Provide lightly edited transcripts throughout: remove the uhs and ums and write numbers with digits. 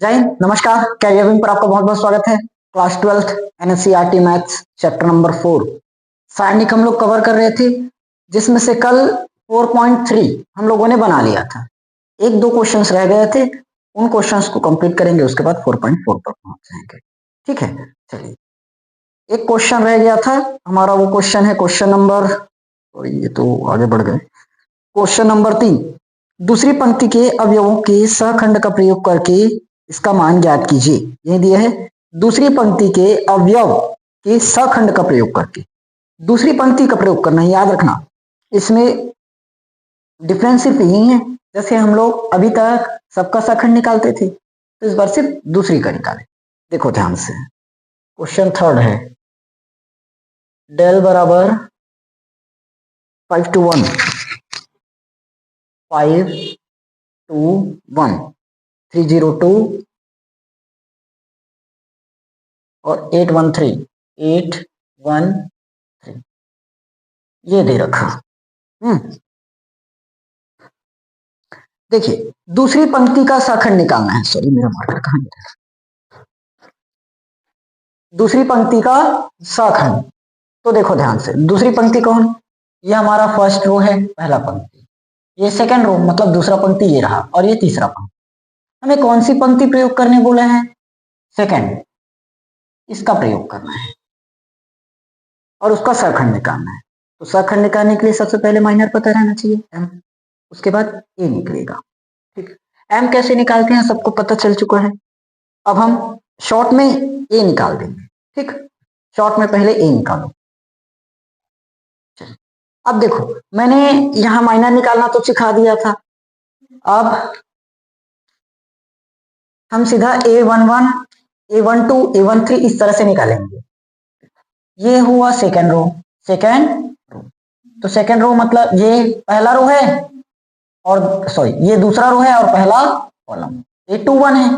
जय हिंद, नमस्कार। Career wing पर आपका बहुत बहुत स्वागत है। Class 12th NCERT maths chapter number 4 सारणिक हम लोग कवर कर रहे थे, जिसमें से कल 4.3 हम लोगों ने बना लिया था। एक दो क्वेश्चंस रह गए थे, उन क्वेश्चंस को कंप्लीट करेंगे, उसके बाद 4.4 पर पहुंच जाएंगे। ठीक है, चलिए। एक क्वेश्चन रह गया था हमारा, वो क्वेश्चन है क्वेश्चन नंबर, और ये तो आगे बढ़ गए। क्वेश्चन नंबर 3, दूसरी पंक्ति के अवयवों के सहखंड का प्रयोग करके इसका मान ज्ञात कीजिए। ये दिया है, दूसरी पंक्ति के अवयव के सहखंड का प्रयोग करके। दूसरी पंक्ति का प्रयोग करना, याद रखना, इसमें डिफरेंस सिर्फ यही है, जैसे हम लोग अभी तक सबका सहखंड निकालते थे, तो इस बार सिर्फ दूसरी का निकालें। देखो ध्यान से, क्वेश्चन थर्ड है, डेल बराबर 5 to 1, 5 to 1, 302 और 813 ये दे रखा। देखिए, दूसरी पंक्ति का सहखंड निकालना है। सॉरी, मेरा मार्कर कहाँ गया? दूसरी पंक्ति का सहखंड, तो देखो ध्यान से, दूसरी पंक्ति कौन? ये हमारा फर्स्ट रो है, पहला पंक्ति। ये सेकंड रो, मतलब दूसरा पंक्ति ये रहा, और ये तीसरा पंक्ति। हमें कौन सी पंक्ति प्रयोग करने बोले हैं? सेकंड, इसका प्रयोग करना है और उसका सहखंड निकालना है। तो सहखंड निकालने के लिए सबसे पहले माइनर पता रहना चाहिए, एम, उसके बाद ए निकलेगा। ठीक, एम कैसे निकालते हैं सबको पता चल चुका है। अब हम शॉर्ट में ए निकाल देंगे। ठीक, शॉर्ट में पहले ए निकालो। अब देखो, मैंने यहां माइनर निकालना तो सिखा दिया था। अब हम सीधा A11, A12, A13 इस तरह से निकालेंगे। ये हुआ सेकेंड रो, तो सेकेंड रो मतलब ये पहला रो है, और सॉरी ये दूसरा रो है और पहला कॉलम। A21 है,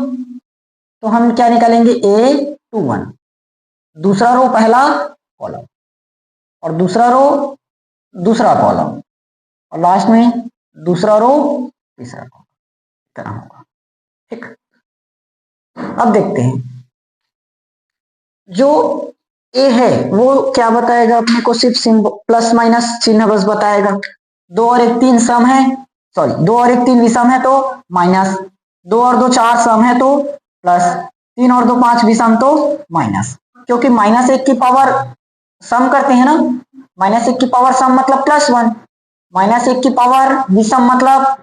तो हम क्या निकालेंगे? A21, दूसरा रो पहला कॉलम, और दूसरा रो दूसरा कॉलम, और लास्ट में दूसरा रो तीसरा कॉलम करना होगा। ठीक, अब देखते हैं, जो ए है वो क्या बताएगा अपने को? सिर्फ प्लस माइनस चिन्ह बस बताएगा। 2 और 1 3 सम है, सॉरी 2 और 1 3 विषम है तो माइनस, 2 और 2 4 सम है तो प्लस, 3 और 2 5 विषम तो माइनस, क्योंकि -1 की पावर सम करते हैं ना। -1 की पावर सम मतलब +1, -1 की पावर विषम मतलब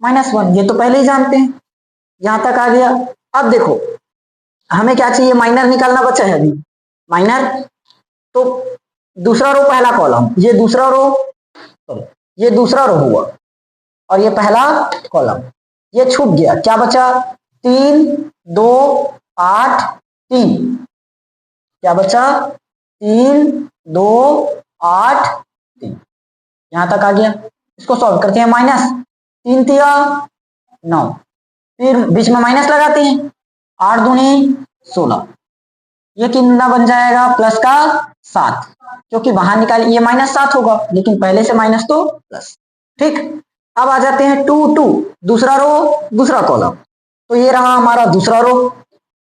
-1, ये तो पहले ही जानते हैं। यहां तक आ गया। अब देखो, हमें क्या चाहिए? माइनर निकालना बचा है अभी। माइनर, तो दूसरा रो पहला कॉलम, ये दूसरा रो, ये दूसरा रो हुआ, और ये पहला कॉलम, ये छूट गया। क्या बचा? 3 2 8 3, क्या बचा? 3 2 8 3, यहां तक आ गया। इसको सॉल्व करते हैं। माइनस 3 तिया 9, फिर बीच में माइनस लगाते हैं, 8 दूनी 16, ये कितना बन जाएगा? प्लस का 7, क्योंकि बाहर निकाल ये -7 होगा, लेकिन पहले से माइनस तो प्लस। ठीक, अब आ जाते हैं 2 2, दूसरा रो दूसरा कॉलम, तो ये रहा हमारा दूसरा रो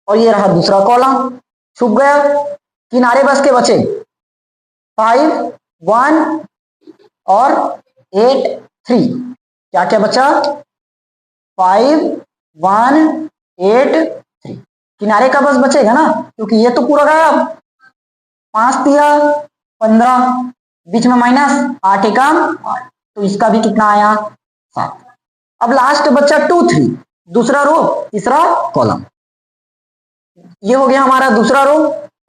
और ये रहा दूसरा कॉलम। छुप गया, किनारे बस के बचे 5 1 और 8 3, क्या क्या बचा? 5 1 8 3, किनारे का बस बचेगा ना, क्योंकि ये तो पूरा गायब। 5 तिया 15, बीच में माइनस, 8 एकम 8, तो इसका भी कितना आया? 7। अब लास्ट बचा 2 3, दूसरा रो तीसरा कॉलम, ये हो गया हमारा दूसरा रो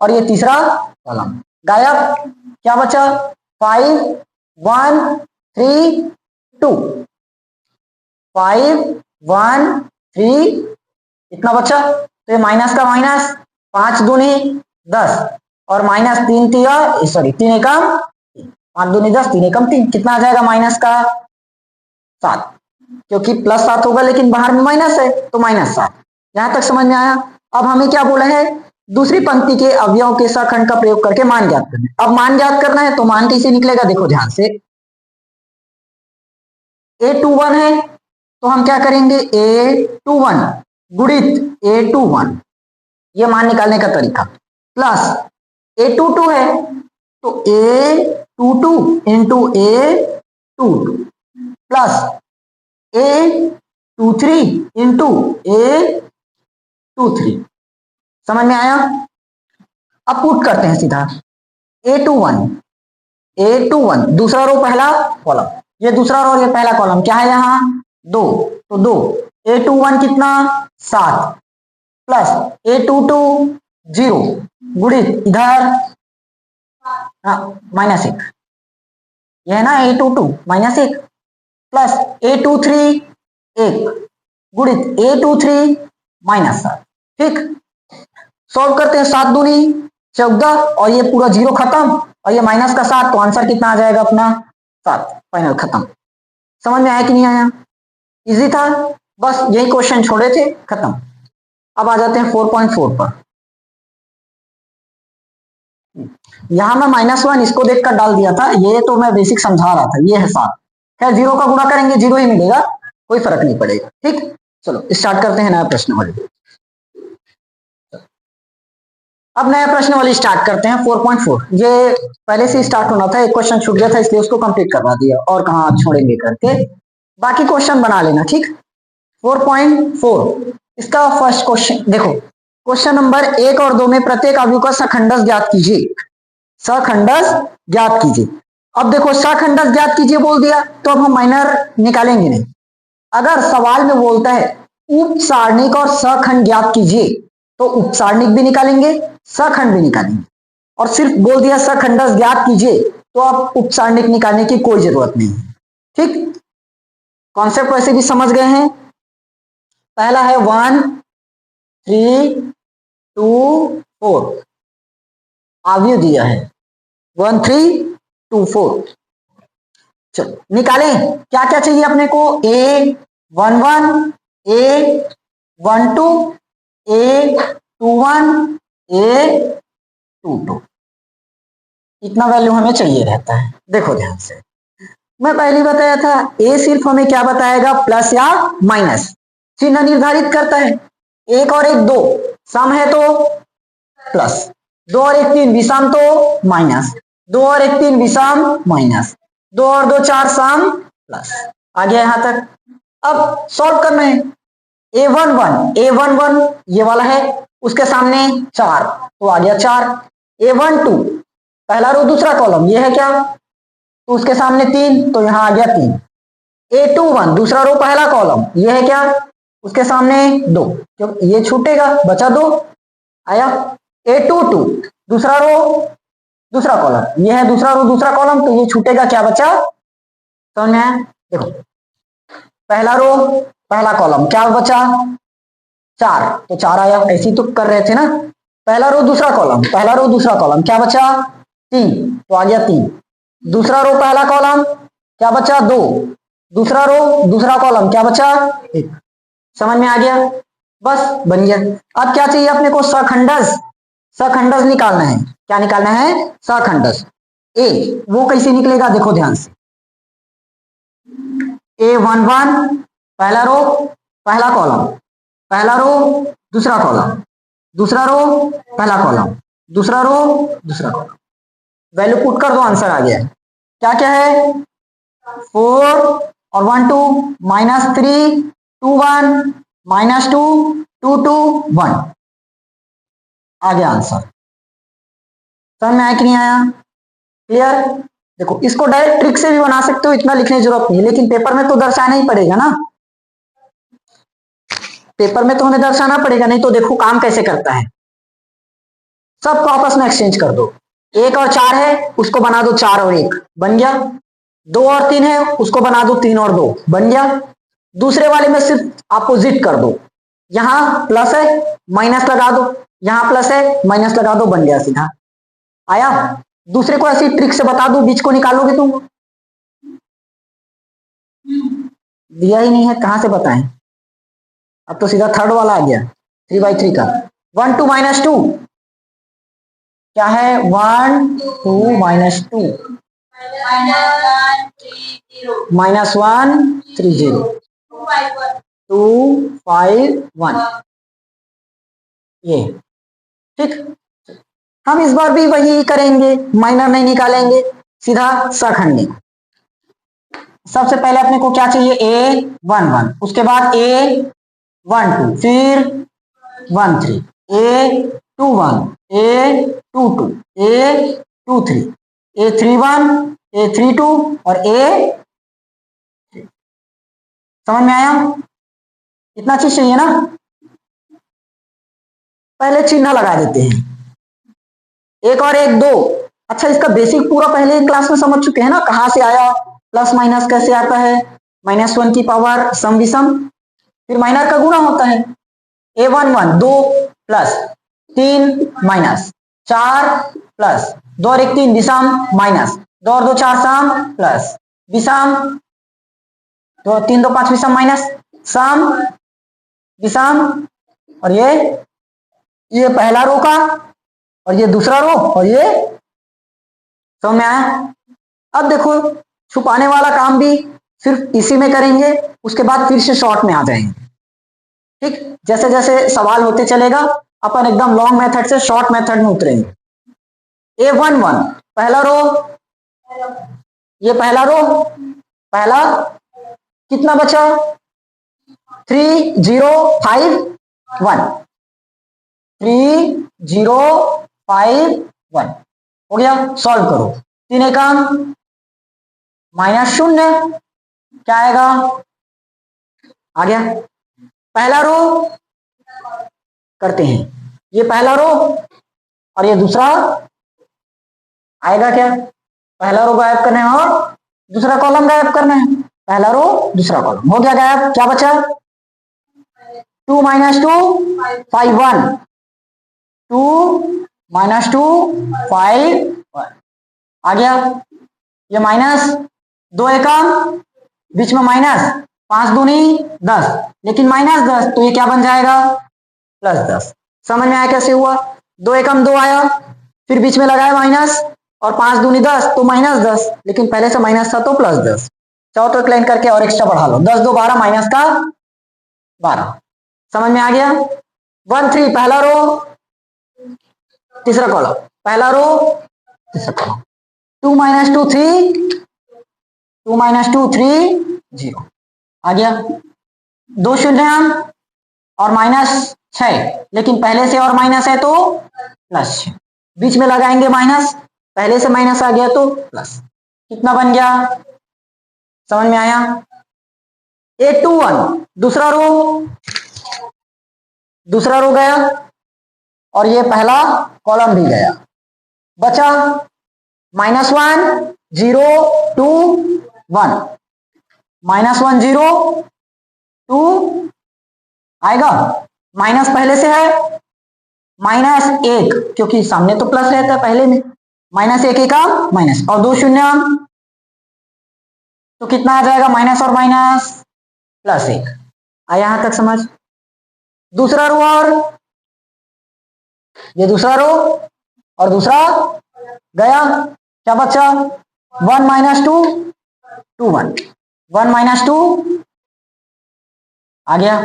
और ये तीसरा कॉलम गायब। क्या बचा? 5 1 3 2, 5 1 3, इतना बचा। तो ये माइनस का माइनस, 5 दूनी 10, और माइनस 3 तिया, सॉरी 3 एकम 5 दूनी 10, 3 एकम 3, कितना आ जाएगा? माइनस का 7, क्योंकि +7 होगा लेकिन बाहर में माइनस है, तो -7। यहां तक समझ में आया? अब हमें क्या बोला है? दूसरी पंक्ति के अवयव के सहखंड का प्रयोग करके मान ज्ञात करना है। अब मान ज्ञात करना है तो मान कैसे निकलेगा? देखो ध्यान से, A21 है तो हम क्या करेंगे? A21 गुणित A21, ये मान निकालने का तरीका, प्लस A22 है तो A22 into A22 plus A23 into A23। समझ में आया? अब पुट करते हैं सीधा A21 दूसरा रो पहला कॉलम, ये दूसरा रो ये पहला कॉलम, क्या है यहाँ 2, तो 2 A21 कितना 7 प्लस A22 0 गुणित इधर -1, यह है ना A22 -1 प्लस A23 1 गुणित A23 -7। ठीक, सॉल्व करते हैं, 7 दूनी 14 और ये पूरा 0 खत्म और ये माइनस का 7, तो आंसर कितना आ जाएगा अपना 7। फाइनल खत्म। समझ में आया कि नहीं आया? इजी था, बस यही क्वेश्चन छोड़े थे, खत्म। अब आ जाते हैं 4.4 पर। यहां मैं -1 इसको देखकर डाल दिया था, ये तो मैं बेसिक समझा रहा था, ये है 7। खैर 0 का गुणा करेंगे 0 ही मिलेगा, कोई फर्क नहीं पड़ेगा। ठीक, चलो स्टार्ट करते हैं नया प्रश्न वाली। अब नया प्रश्न वाली स्टार्ट करते हैं 4.4। ये पहले से स्टार्ट होना था, एक क्वेश्चन छूट गया था इसलिए उसको कंप्लीट करवा दिया, और कहाँ छोड़ेंगे करके, बाकी क्वेश्चन बना लेना। ठीक, 4.4 इसका फर्स्ट क्वेश्चन देखो, क्वेश्चन नंबर 1 और 2 में प्रत्येक अवयव का सखंडस ज्ञात कीजिए, सखंडस ज्ञात कीजिए। अब देखो सखंडस ज्ञात कीजिए बोल दिया, तो अब हम माइनर निकालेंगे नहीं। अगर सवाल में बोलता है उप सारणिक और सखंड ज्ञात कीजिए, तो उप सारणिक भी निकालेंगे, सखंड भी निकालेंगे, और सिर्फ बोल दिया सखंडस ज्ञात कीजिए, तो अब उप सारणिक निकालने की कोई जरूरत नहीं है। ठीक, कॉन्सेप्ट वैसे भी समझ गए हैं। पहला है 1 3 2 4, अवयव दिया है 1 3 2 4। चलो निकालें, क्या क्या चाहिए अपने को, A11 A12 A21 A22, इतना वैल्यू हमें चाहिए रहता है। देखो ध्यान से, मैं पहले बताया था A सिर्फ हमें क्या बताएगा, प्लस या माइनस, चिन्ह निर्धारित करता है। 1 और 1 2 सम है तो प्लस, 2 और 1 3 विषम तो माइनस, 2 और 1 3 विषम माइनस, 2 और 2 4 सम प्लस। आ गया यहां तक। अब सॉल्व करना है। A11 ये वाला है, उसके सामने 4 तो आ गया 4। A12 पहला रो दूसरा कॉलम, ये है क्या, तो उसके सामने 3 तो यहां आ गया 3। A21 दूसरा रो पहला कॉलम, ये है क्या, उसके सामने 2, क्योंकि ये छूटेगा, बचा 2 आया। A22 दूसरा रो दूसरा कॉलम, ये है दूसरा रो दूसरा कॉलम, तो ये छूटेगा, क्या बचा, समझ में आया? देखो पहला रो पहला कॉलम, क्या बचा 4, तो 4 आया, ऐसे तो कर रहे थे ना। पहला रो दूसरा कॉलम, पहला रो दूसरा कॉलम, क्या बचा 3, तो आ गया 3। दूसरा रो पहला कॉलम, क्या बचा 2, दूसरा रो दूसरा कॉलम, क्या बचा 1। समझ में आ गया, बस बन गया। अब क्या चाहिए अपने को, सखंडस, सखंडस निकालना है। क्या निकालना है, सखंडस। ए वो कैसे निकलेगा, देखो ध्यान से, A11 पहला रो पहला कॉलम, पहला रो दूसरा कॉलम, दूसरा रो पहला कॉलम, दूसरा रो दूसरा कॉलम, वैल्यू पुट कर दो, आंसर आ गया। क्या क्या है, 4 और 1 2 -3 2 1 -2 2 2 1, आ गया आंसर। समझ में आया कि नहीं आया, क्लियर? देखो इसको डायरेक्ट ट्रिक से भी बना सकते हो, इतना लिखने की जरूरत नहीं, लेकिन पेपर में तो दर्शाना ही पड़ेगा ना, पेपर में तो हमें दर्शाना पड़ेगा, नहीं तो देखो काम कैसे करता है। सबको आपस में एक्सचेंज कर दो, 1 और 4 है उसको बना दो 4 और 1, बन गया। 2 और 3 है उसको बना दो 3 और 2, बन गया। दूसरे वाले में सिर्फ अपोजिट कर दो, यहां प्लस है माइनस लगा दो, यहां प्लस है माइनस लगा दो, बन गया सीधा। आया? दूसरे को ऐसी ट्रिक से बता दो, बीच को निकालोगे तुम, दिया ही नहीं है, कहां से बताएं। अब तो सीधा थर्ड वाला आ गया, 3/3 का। 1 2 -2 क्या है, 1 2 -2 -1 3 0 251 ये। ठीक, हम इस बार भी वही करेंगे, माइनर नहीं निकालेंगे, सीधा सखंडी। सबसे पहले अपने को क्या चाहिए, A11, उसके बाद A12, फिर 13, A21, A22, A23, A31, A32 और A, समझ में आया? इतना चीज चाहिए ना। पहले चिन्ह लगा देते हैं, एक और एक दो। अच्छा, इसका बेसिक पूरा पहले क्लास में समझ चुके हैं ना, कहां से आया, प्लस माइनस कैसे आता है, -1 की पावर सम विषम, फिर माइनर का गुणा होता है। A11 2 प्लस 3 माइनस 4 प्लस 2 और 1 3 विषम माइनस 2 और 2 4 सम प्लस विषम 2 3 2 5 विषम माइनस सम विषम, और ये पहला रो का और ये दूसरा रो और ये, समझ में आया? अब देखो, छुपाने वाला काम भी सिर्फ इसी में करेंगे, उसके बाद फिर से शॉर्ट में आ जाएंगे। ठीक, जैसे जैसे सवाल होते चलेगा अपन एकदम लॉन्ग मेथड से शॉर्ट मेथड में उतरेंगे। A11 पहला रो, ये पहला रो, पहला कितना बचा, 3 0 5 1, 3 0 5 1 हो गया। सॉल्व करो, 3 एकम -0, क्या आएगा, आ गया। पहला रो करते हैं, ये पहला रो और ये दूसरा, आएगा क्या, पहला रो गायब करना है और दूसरा कॉलम गायब करना है, पहला रो दूसरा कॉलम, हो गया गायब। क्या बचा, 2 - 2 5 1, 2 - 2 5 1 आ गया। ये माइनस 2 एकम बीच में माइनस 5 दूनी 10, लेकिन -10 तो ये क्या बन जाएगा, +10। समझ में आया कैसे हुआ, 2 एकम 2 आया, फिर बीच में लगाया माइनस और 5 दूनी 10 तो -10, लेकिन पहले से माइनस था तो +10। चाहो तो एक लाइन करके और एक्स्ट्रा बढ़ा लो, 10 2 12 माइनस का 12। समझ में आ गया। 1 3 पहला रो तीसरा कॉलम, पहला रो तीसरा कॉलम, 2 - 2 3, 2 - 2 3 0 आ गया। 2 शून्य और -6, लेकिन पहले से और माइनस है तो +6, बीच में लगाएंगे माइनस, पहले से माइनस आ गया तो प्लस, कितना बन गया, समझ में आया। A21 दूसरा रो गया और ये पहला कॉलम भी गया, बचा -1 0 2 1, -1 0 2 आएगा, माइनस पहले से है, -1 क्योंकि सामने तो प्लस रहता है पहले में, -1 एकम माइनस और 2 शून्य तो कितना आ जाएगा, माइनस और माइनस +1। आया यहां तक समझ। दूसरा रो और ये दूसरा रो और दूसरा गया, क्या बचा, 1 - 2 2 1, 1 - 2 आ गया,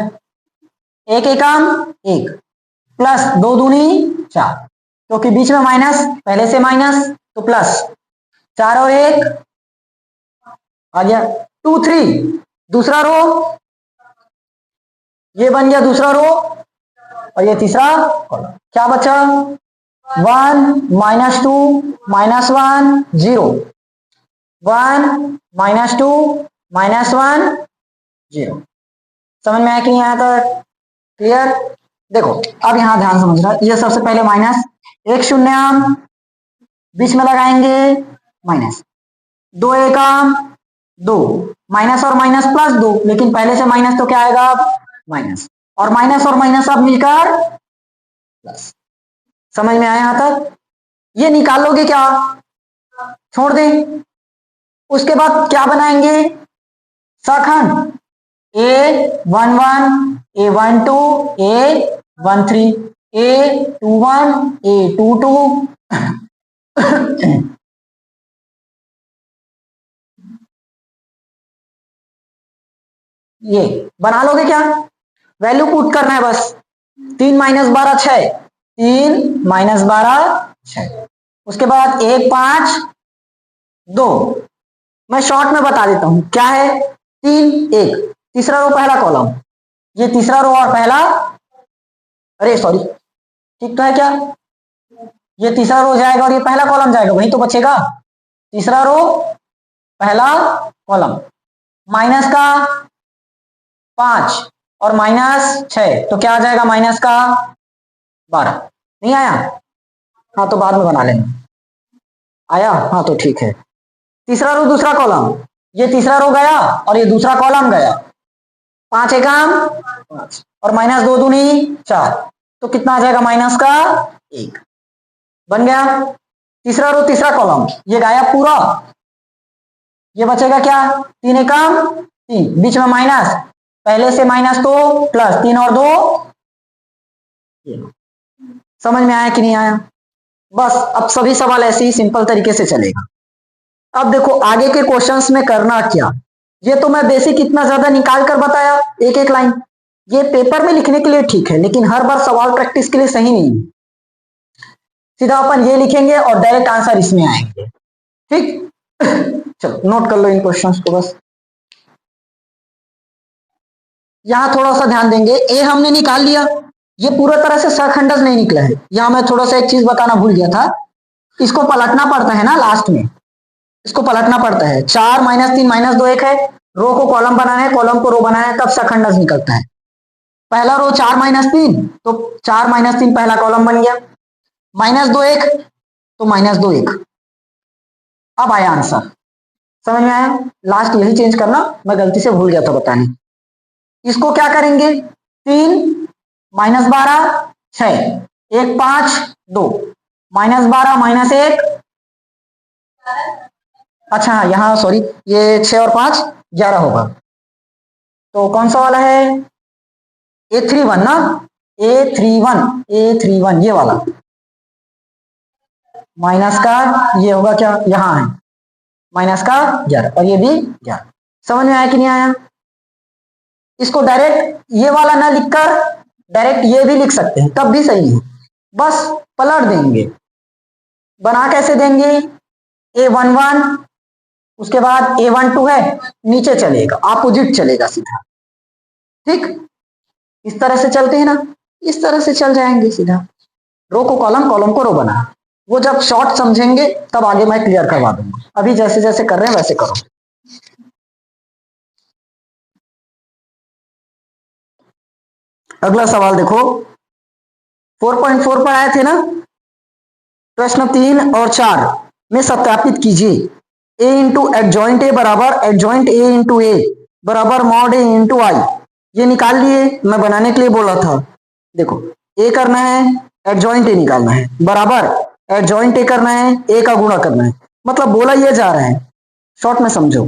1 एकम 1 प्लस 2 दूनी 4, क्योंकि बीच में माइनस, पहले से माइनस तो प्लस, 4 और 1 आ गया। 2 3 दूसरा रो, ये बन गया दूसरा रो और ये तीसरा कॉलम, क्या बचा, 1 - 2 -1 0, 1 - 2 -1 0। समझ में आया कि नहीं आया था, क्लियर। देखो अब यहां ध्यान समझना, ये सबसे पहले माइनस, 1 शून्य बीच में लगाएंगे माइनस, 2 एकम 2, माइनस और माइनस +2, लेकिन पहले से माइनस तो क्या आएगा, माइनस और माइनस अब मिलकर प्लस। समझ में आया यहां तक। ये निकालोगे क्या, छोड़ दें, उसके बाद क्या बनाएंगे, सखंड, A11 A12 A13 A21 A22 ये बना लोगे क्या, वैल्यू पुट करना है बस। 3 माइनस 12 6, 3 माइनस 12 6। उसके बाद 1 5 2, मैं शॉर्ट में बता देता हूं क्या है, 3 1, तीसरा रो पहला कॉलम, ये तीसरा रो और पहला, अरे सॉरी ठीक तो है क्या, ये तीसरा रो जाएगा और ये पहला कॉलम जाएगा, वही तो बचेगा। तीसरा रो पहला कॉलम, माइनस का 5 और माइनस 6, तो क्या आ जाएगा माइनस का 12। नहीं आया, हाँ तो बाद में बना लेना। आया, हाँ तो ठीक है। तीसरा रो दूसरा कॉलम, ये तीसरा रो गया और ये दूसरा कॉलम गया, 5 एकम 5 और माइनस 2 दूनी 4, तो कितना आ जाएगा माइनस का 1, बन गया। तीसरा रो तीसरा कॉलम, ये गायब पूरा, ये बचेगा क्या, 3 एकम 3, बीच में माइनस, पहले से माइनस तो प्लस, 3 और 2, समझ में आया कि नहीं आया। बस अब सभी सवाल ऐसे ही सिंपल तरीके से चलेगा। अब देखो आगे के क्वेश्चंस में करना क्या, ये तो मैं बेसिक इतना ज्यादा निकाल कर बताया एक एक लाइन, ये पेपर में लिखने के लिए ठीक है, लेकिन हर बार सवाल प्रैक्टिस के लिए सही नहीं है। सीधा अपन ये लिखेंगे और डायरेक्ट आंसर इसमें आएंगे, ठीक। चलो नोट कर लो इन क्वेश्चंस को बस। यहां थोड़ा सा ध्यान देंगे, ए हमने निकाल लिया, ये पूरा तरह से सखंडस नहीं निकला है, यहां मैं थोड़ा सा एक चीज बताना भूल गया था, इसको पलटना पड़ता है ना लास्ट में, इसको पलटना पड़ता है। 4 माइनस 3 माइनस 2 1 है, रो को कॉलम बनाना है, कॉलम को रो बनाना है, तब सखंडस निकलता है। पहला रो 4 माइनस 3, तो 4 माइनस 3 पहला कॉलम बन गया, माइनस 2 1, तो माइनस 2 1, अब आया आंसर, समझ में आया। लास्ट यही चेंज करना, मैं गलती से भूल गया था बताने। इसको क्या करेंगे, 3 माइनस 12 6, 1 5 2, माइनस 12 माइनस 1, अच्छा हाँ यहाँ सॉरी, ये 6 और 5 11 होगा, तो कौन सा वाला है, A31 ना, A31 ये वाला, माइनस का ये होगा क्या, यहाँ है माइनस का 11 और ये भी 11, समझ में आया कि नहीं आया। इसको डायरेक्ट ये वाला ना लिखकर डायरेक्ट ये भी लिख सकते हैं, तब भी सही है, बस पलट देंगे। बना कैसे देंगे, A11, उसके बाद A12 है, नीचे चलेगा, अपोजिट चलेगा सीधा, ठीक। इस तरह से चलते हैं ना, इस तरह से चल जाएंगे सीधा, रो को कॉलम, कॉलम को रो बना, वो जब शॉर्ट समझेंगे तब आगे मैं क्लियर करवा दूंगा, अभी जैसे जैसे कर रहे हैं वैसे करो। अगला सवाल देखो, 4.4 पर आए थे ना, प्रश्न 3 और 4 में सत्यापित कीजिए, a इंटू एडजॉइंट ए बराबर एडजॉइंट ए इंटू ए बराबर मॉड ए इंटू आई, ये निकाल लिए, मैं बनाने के लिए बोला था। देखो ए करना है, एडजॉइंट ए निकालना है, बराबर एडजॉइंट ए करना है, ए का गुणा करना है, मतलब बोला ये जा रहा है, शॉर्ट में समझो,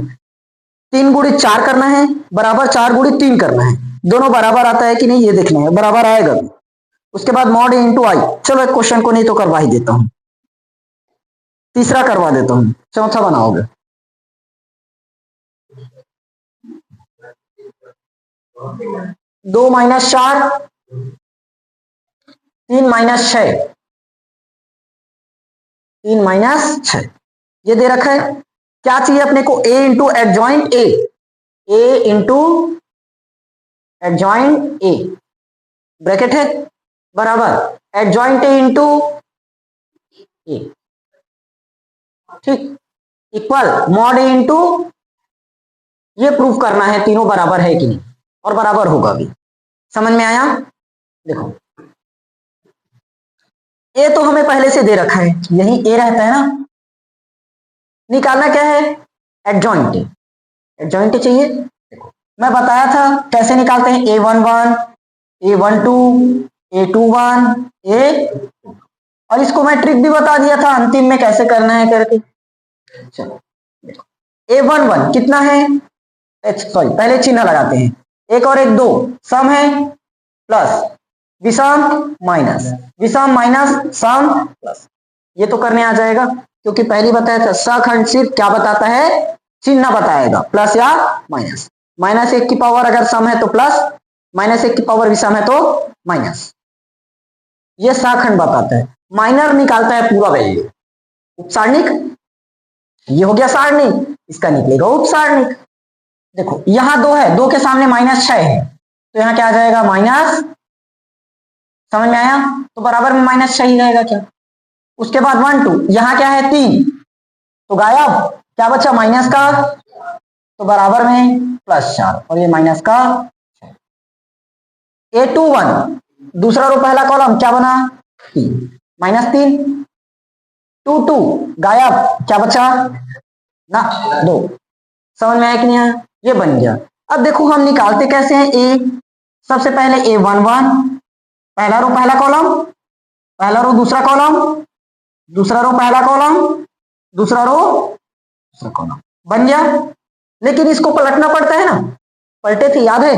3 गुणित 4 करना है, बराबर 4 गुणित 3 करना है, दोनों बराबर आता है कि नहीं ये देखना है, बराबर आएगा। उसके बाद मॉड ए इंटू आई, चलो एक क्वेश्चन को नहीं तो करवा ही देता हूं, तीसरा करवा देता हूं, चौथा बनाओगे। दो माइनस 4, 3 माइनस 6, 3 माइनस 6, ये दे रखा है। क्या चाहिए अपने को, A into adjoint A into adjoint A, bracket है, बराबर एडजॉइंट ए इंटू ए, ठीक, इक्वल मॉड ए इंटू, ये प्रूफ करना है तीनों बराबर है कि नहीं, और बराबर होगा भी, समझ में आया। देखो ए तो हमें पहले से दे रखा है, यही ए रहता है ना, निकालना क्या है, एडजॉइंट ए, एडजॉइंट ए चाहिए। देखो मैं बताया था कैसे निकालते हैं, A11 A12 A21 A, और इसको मैं ट्रिक भी बता दिया था अंतिम में कैसे करना है करके। चलो A11 कितना है, सॉरी पहले चिन्ह लगाते हैं, 1 और 1 2, सम है, प्लस विषम माइनस, विषम माइनस सम प्लस, ये तो करने आ जाएगा, क्योंकि पहले बताया था सखंड सिर्फ क्या बताता है, चिन्ह बताएगा, प्लस या माइनस। माइनस 1 की पावर अगर सम है तो प्लस, माइनस 1 की पावर विषम है तो माइनस। ये साखंड बताता है, माइनर निकालता है पूरा वैल्यू। उपसारणिक, ये हो गया सारणिक, इसका निकलेगा उपसारणिक। देखो यहां 2 है, 2 के सामने -6 है, तो यहां क्या आ जाएगा माइनस, समझ में आया? तो बराबर में -6 ही रहेगा क्या। उसके बाद 1 2, यहां क्या है 3, तो गायब, क्या बचा माइनस का, तो बराबर में +4 और ये माइनस का। A21 दूसरा रो पहला कॉलम क्या बना 3, -3, 2 2 गायब, क्या बचा ना 2। समझ में आया कि नहीं आया? ये बन गया। अब देखो हम निकालते कैसे हैं ए, सबसे पहले A11 पहला रो पहला कॉलम, पहला रो दूसरा कॉलम, दूसरा रो पहला कॉलम, दूसरा रो दूसरा कॉलम, बन गया। लेकिन इसको पलटना पड़ता है ना, पलटे थे याद है?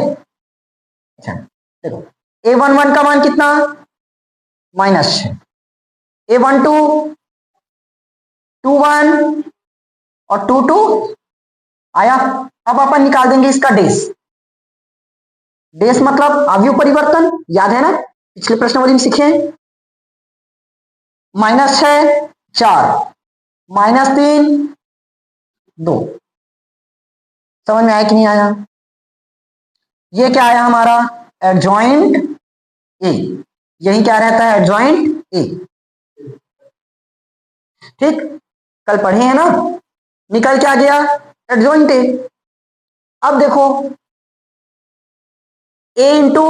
अच्छा देखो A11 का मान कितना -6, A12 21 और 22 आया। अब अपन निकाल देंगे इसका डेस। डेस मतलब अवयव परिवर्तन, याद है ना, पिछले प्रश्नावली में सीखे हैं। -6 4, -3 2। समझ में आया कि नहीं आया? ये क्या आया हमारा एडजॉइंट ए, यही क्या रहता है एडजॉइंट ए। ठीक, कल पढ़े हैं ना, निकल क्या गया एडजॉइंट ए। अब देखो ए इंटू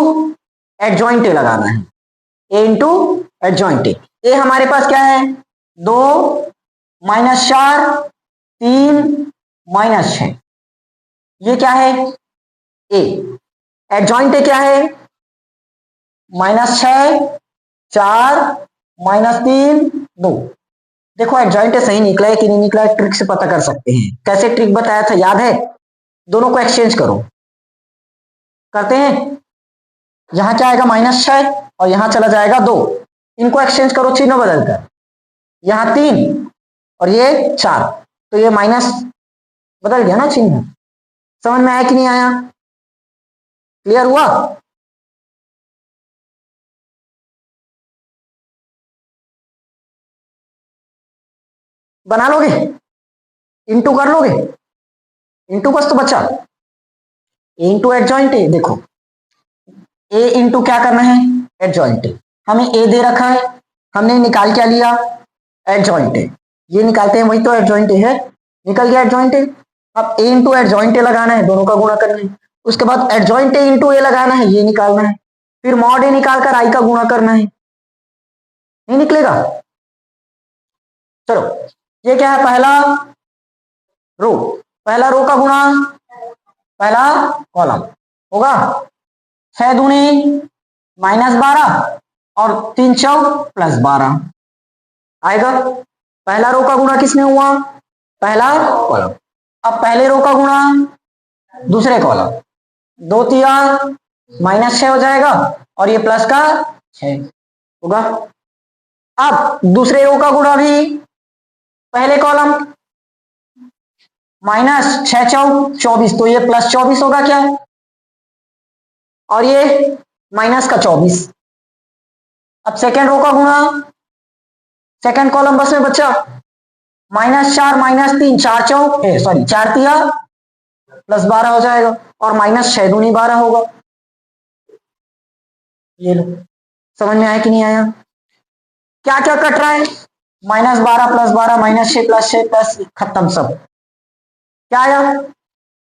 एडजॉइंट ए लगाना है, ए इंटू एडजॉइंट ए। ए हमारे पास क्या है 2 -4 3 -6, ये क्या है ए। एडजॉइंट ए क्या है -6 4 -3 2। देखो एडजॉइंट ए सही निकला है कि नहीं निकला है, ट्रिक से पता कर सकते हैं। कैसे ट्रिक बताया था याद है? दोनों को एक्सचेंज करो, करते हैं। यहां क्या आएगा -6 और यहां चला जाएगा 2, इनको एक्सचेंज करो चिन्ह बदलकर, यहां 3 और ये 4, तो ये माइनस बदल गया ना चिन्ह। समझ में आया कि नहीं आया? क्लियर हुआ? बना लोगे, इंटू कर लोगे, इंटू बस तो बचा ए इंटू एडजॉइंट ए। देखो ए इंटू क्या करना है एडजॉइंट ए, हमें ए दे रखा है, हमने निकाल क्या लिया एडजॉइंट ए, ये निकालते हैं वही तो एडजॉइंट ए है, निकल गया एडजॉइंट ए। अब ए इंटू एडजॉइंट ए लगाना है, दोनों का गुणा करना है। उसके बाद एडजॉइंट ए इंटू ए लगाना है, ये निकालना है। फिर मॉड ए निकाल कर आई का गुणा करना है, नहीं निकलेगा। चलो ये क्या है पहला रो, पहला रो का गुणा पहला कॉलम होगा 6 दूनी -12 और 3 चौक +12 आएगा। पहला रो का गुणा किसमें हुआ पहला कॉलम। अब पहले रो का गुणा दूसरे कॉलम, 2 तिया -6 हो जाएगा और ये प्लस का 6 होगा। अब दूसरे रो का गुणा भी पहले कॉलम -6 चौक 24, तो ये +24 होगा क्या, और ये माइनस का 24। अब सेकेंड रो का गुणा सेकेंड कॉलम बस में बचा -4 -3 4 चौक सॉरी 4 तिया +12 हो जाएगा और -6 दूनी 12 होगा। ये लो, समझ में आया कि नहीं आया? क्या क्या कट रहा है -12 +12 -6 +6 प्लस खत्म सब। क्या आया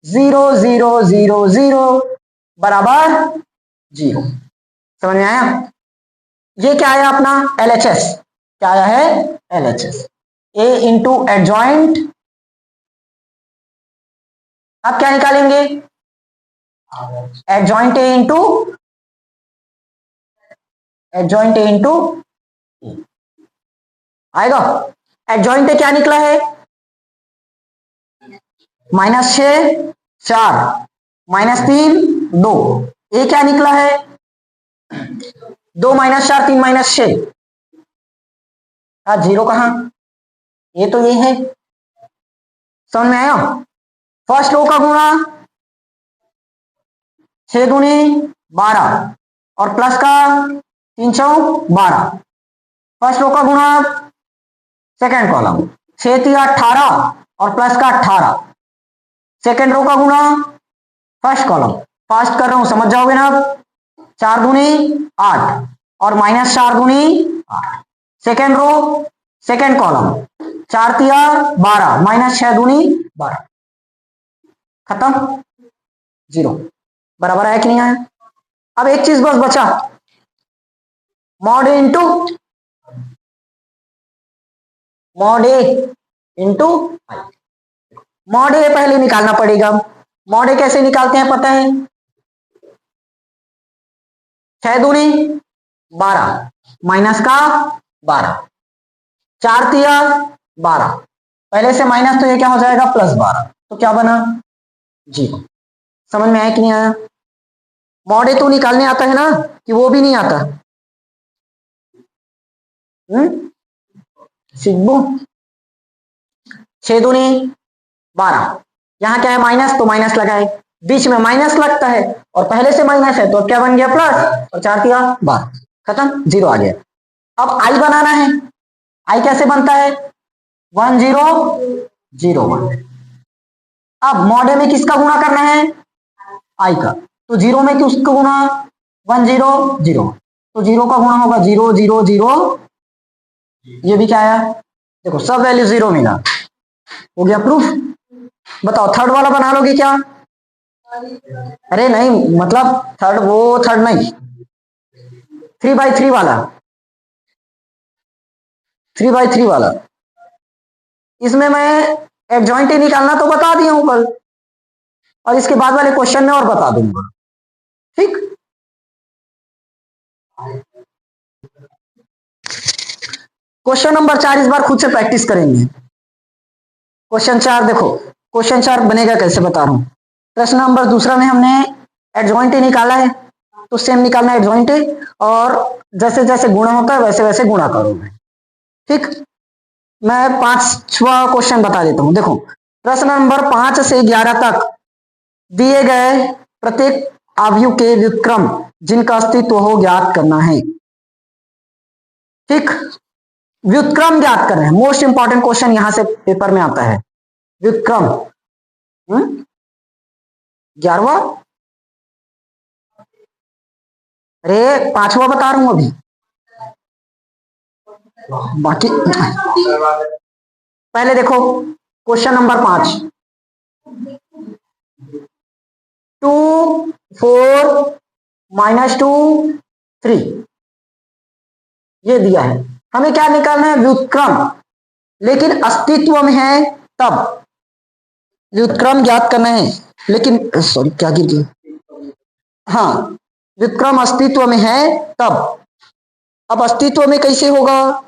0 0 0 0 बराबर 0। समझ में आया? ये क्या आया अपना LHS, क्या आया है LHS ए इंटू एडजॉइंट। अब क्या निकालेंगे एडजॉइंट ए इंटू आएगा। एडजॉइंट ए क्या निकला है -6 4 -3 2, ए क्या निकला है 2 -4 3 -6। 0 कहां, ये तो ये है। समझ में आया? फर्स्ट रो का गुणा 6 दूनी 12 और प्लस का 3 चौक 12, फर्स्ट रो का गुणा सेकेंड कॉलम, 6 तिया 18 और प्लस का 18, सेकेंड रो का गुणा फर्स्ट कॉलम, फास्ट कर रहा हूं समझ जाओगे ना आप। 4 दूनी 8 और माइनस 4 दूनी 8, सेकेंड रो सेकेंड कॉलम, 4 तिया 12 माइनस 6 दूनी 12, खत्म, 0, बराबर है कि नहीं आया। अब एक चीज बस बचा, mod A into mod A into I. Mod ए पहले निकालना पड़ेगा। मॉड ए कैसे निकालते हैं पता है, 6 दूनी 12 माइनस का 12, 4 तिया 12, पहले से माइनस तो ये क्या हो जाएगा प्लस 12, तो क्या बना 0। समझ में आया कि नहीं आया। मॉड ए तो निकालने आता है ना कि वो भी नहीं आता, सिग्बू 6 दूनी 12, यहां क्या है माइनस तो माइनस लगाए, बीच में माइनस लगता है और पहले से माइनस है तो क्या बन गया प्लस, और 4 तिया 12, खत्म, 0 आ गया। अब आई बनाना है, आई कैसे बनता है 1 0 0 1। अब मॉड ए में किसका गुणा करना है आई का, तो 0 में किसका गुणा 1 0 0, तो 0 का गुणा होगा 0 0 0, ये भी क्या आया देखो सब वैल्यू 0 मिला, हो गया प्रूफ। बताओ थर्ड वाला बना लोगे क्या, अरे नहीं मतलब थर्ड, वो थर्ड नहीं, 3/3 वाला, 3/3 वाला, इसमें मैं एडजॉइंट ही निकालना तो बता दिया हूं कल, और इसके बाद वाले क्वेश्चन में और बता दूंगा, ठीक। क्वेश्चन नंबर 4 इस बार खुद से प्रैक्टिस करेंगे। क्वेश्चन 4 देखो, क्वेश्चन 4 बनेगा कैसे बता रहा हूं। प्रश्न नंबर दूसरा में हमने एडजॉइंट ही निकाला है, तो सेम निकालना एडजॉइंट है, और जैसे जैसे गुणा होता है वैसे वैसे गुणा करोगे, ठीक। मैं 5वां क्वेश्चन बता देता हूं। देखो प्रश्न नंबर 5 से 11 तक दिए गए प्रत्येक अवयव के व्युत्क्रम जिनका अस्तित्व हो ज्ञात करना है, ठीक। व्युत्क्रम ज्ञात करना है, मोस्ट इंपॉर्टेंट क्वेश्चन यहां से पेपर में आता है, व्युत्क्रम। 11वां, अरे 5वां बता रहा हूं अभी, बाकी पहले देखो क्वेश्चन नंबर 5, 2 4 -2 3, ये दिया है, हमें क्या निकालना है व्युत्क्रम, लेकिन अस्तित्व में है तब, व्युत्क्रम ज्ञात करना है लेकिन, सॉरी क्या गिर गया, हाँ व्युत्क्रम अस्तित्व में है तब। अब अस्तित्व में कैसे होगा,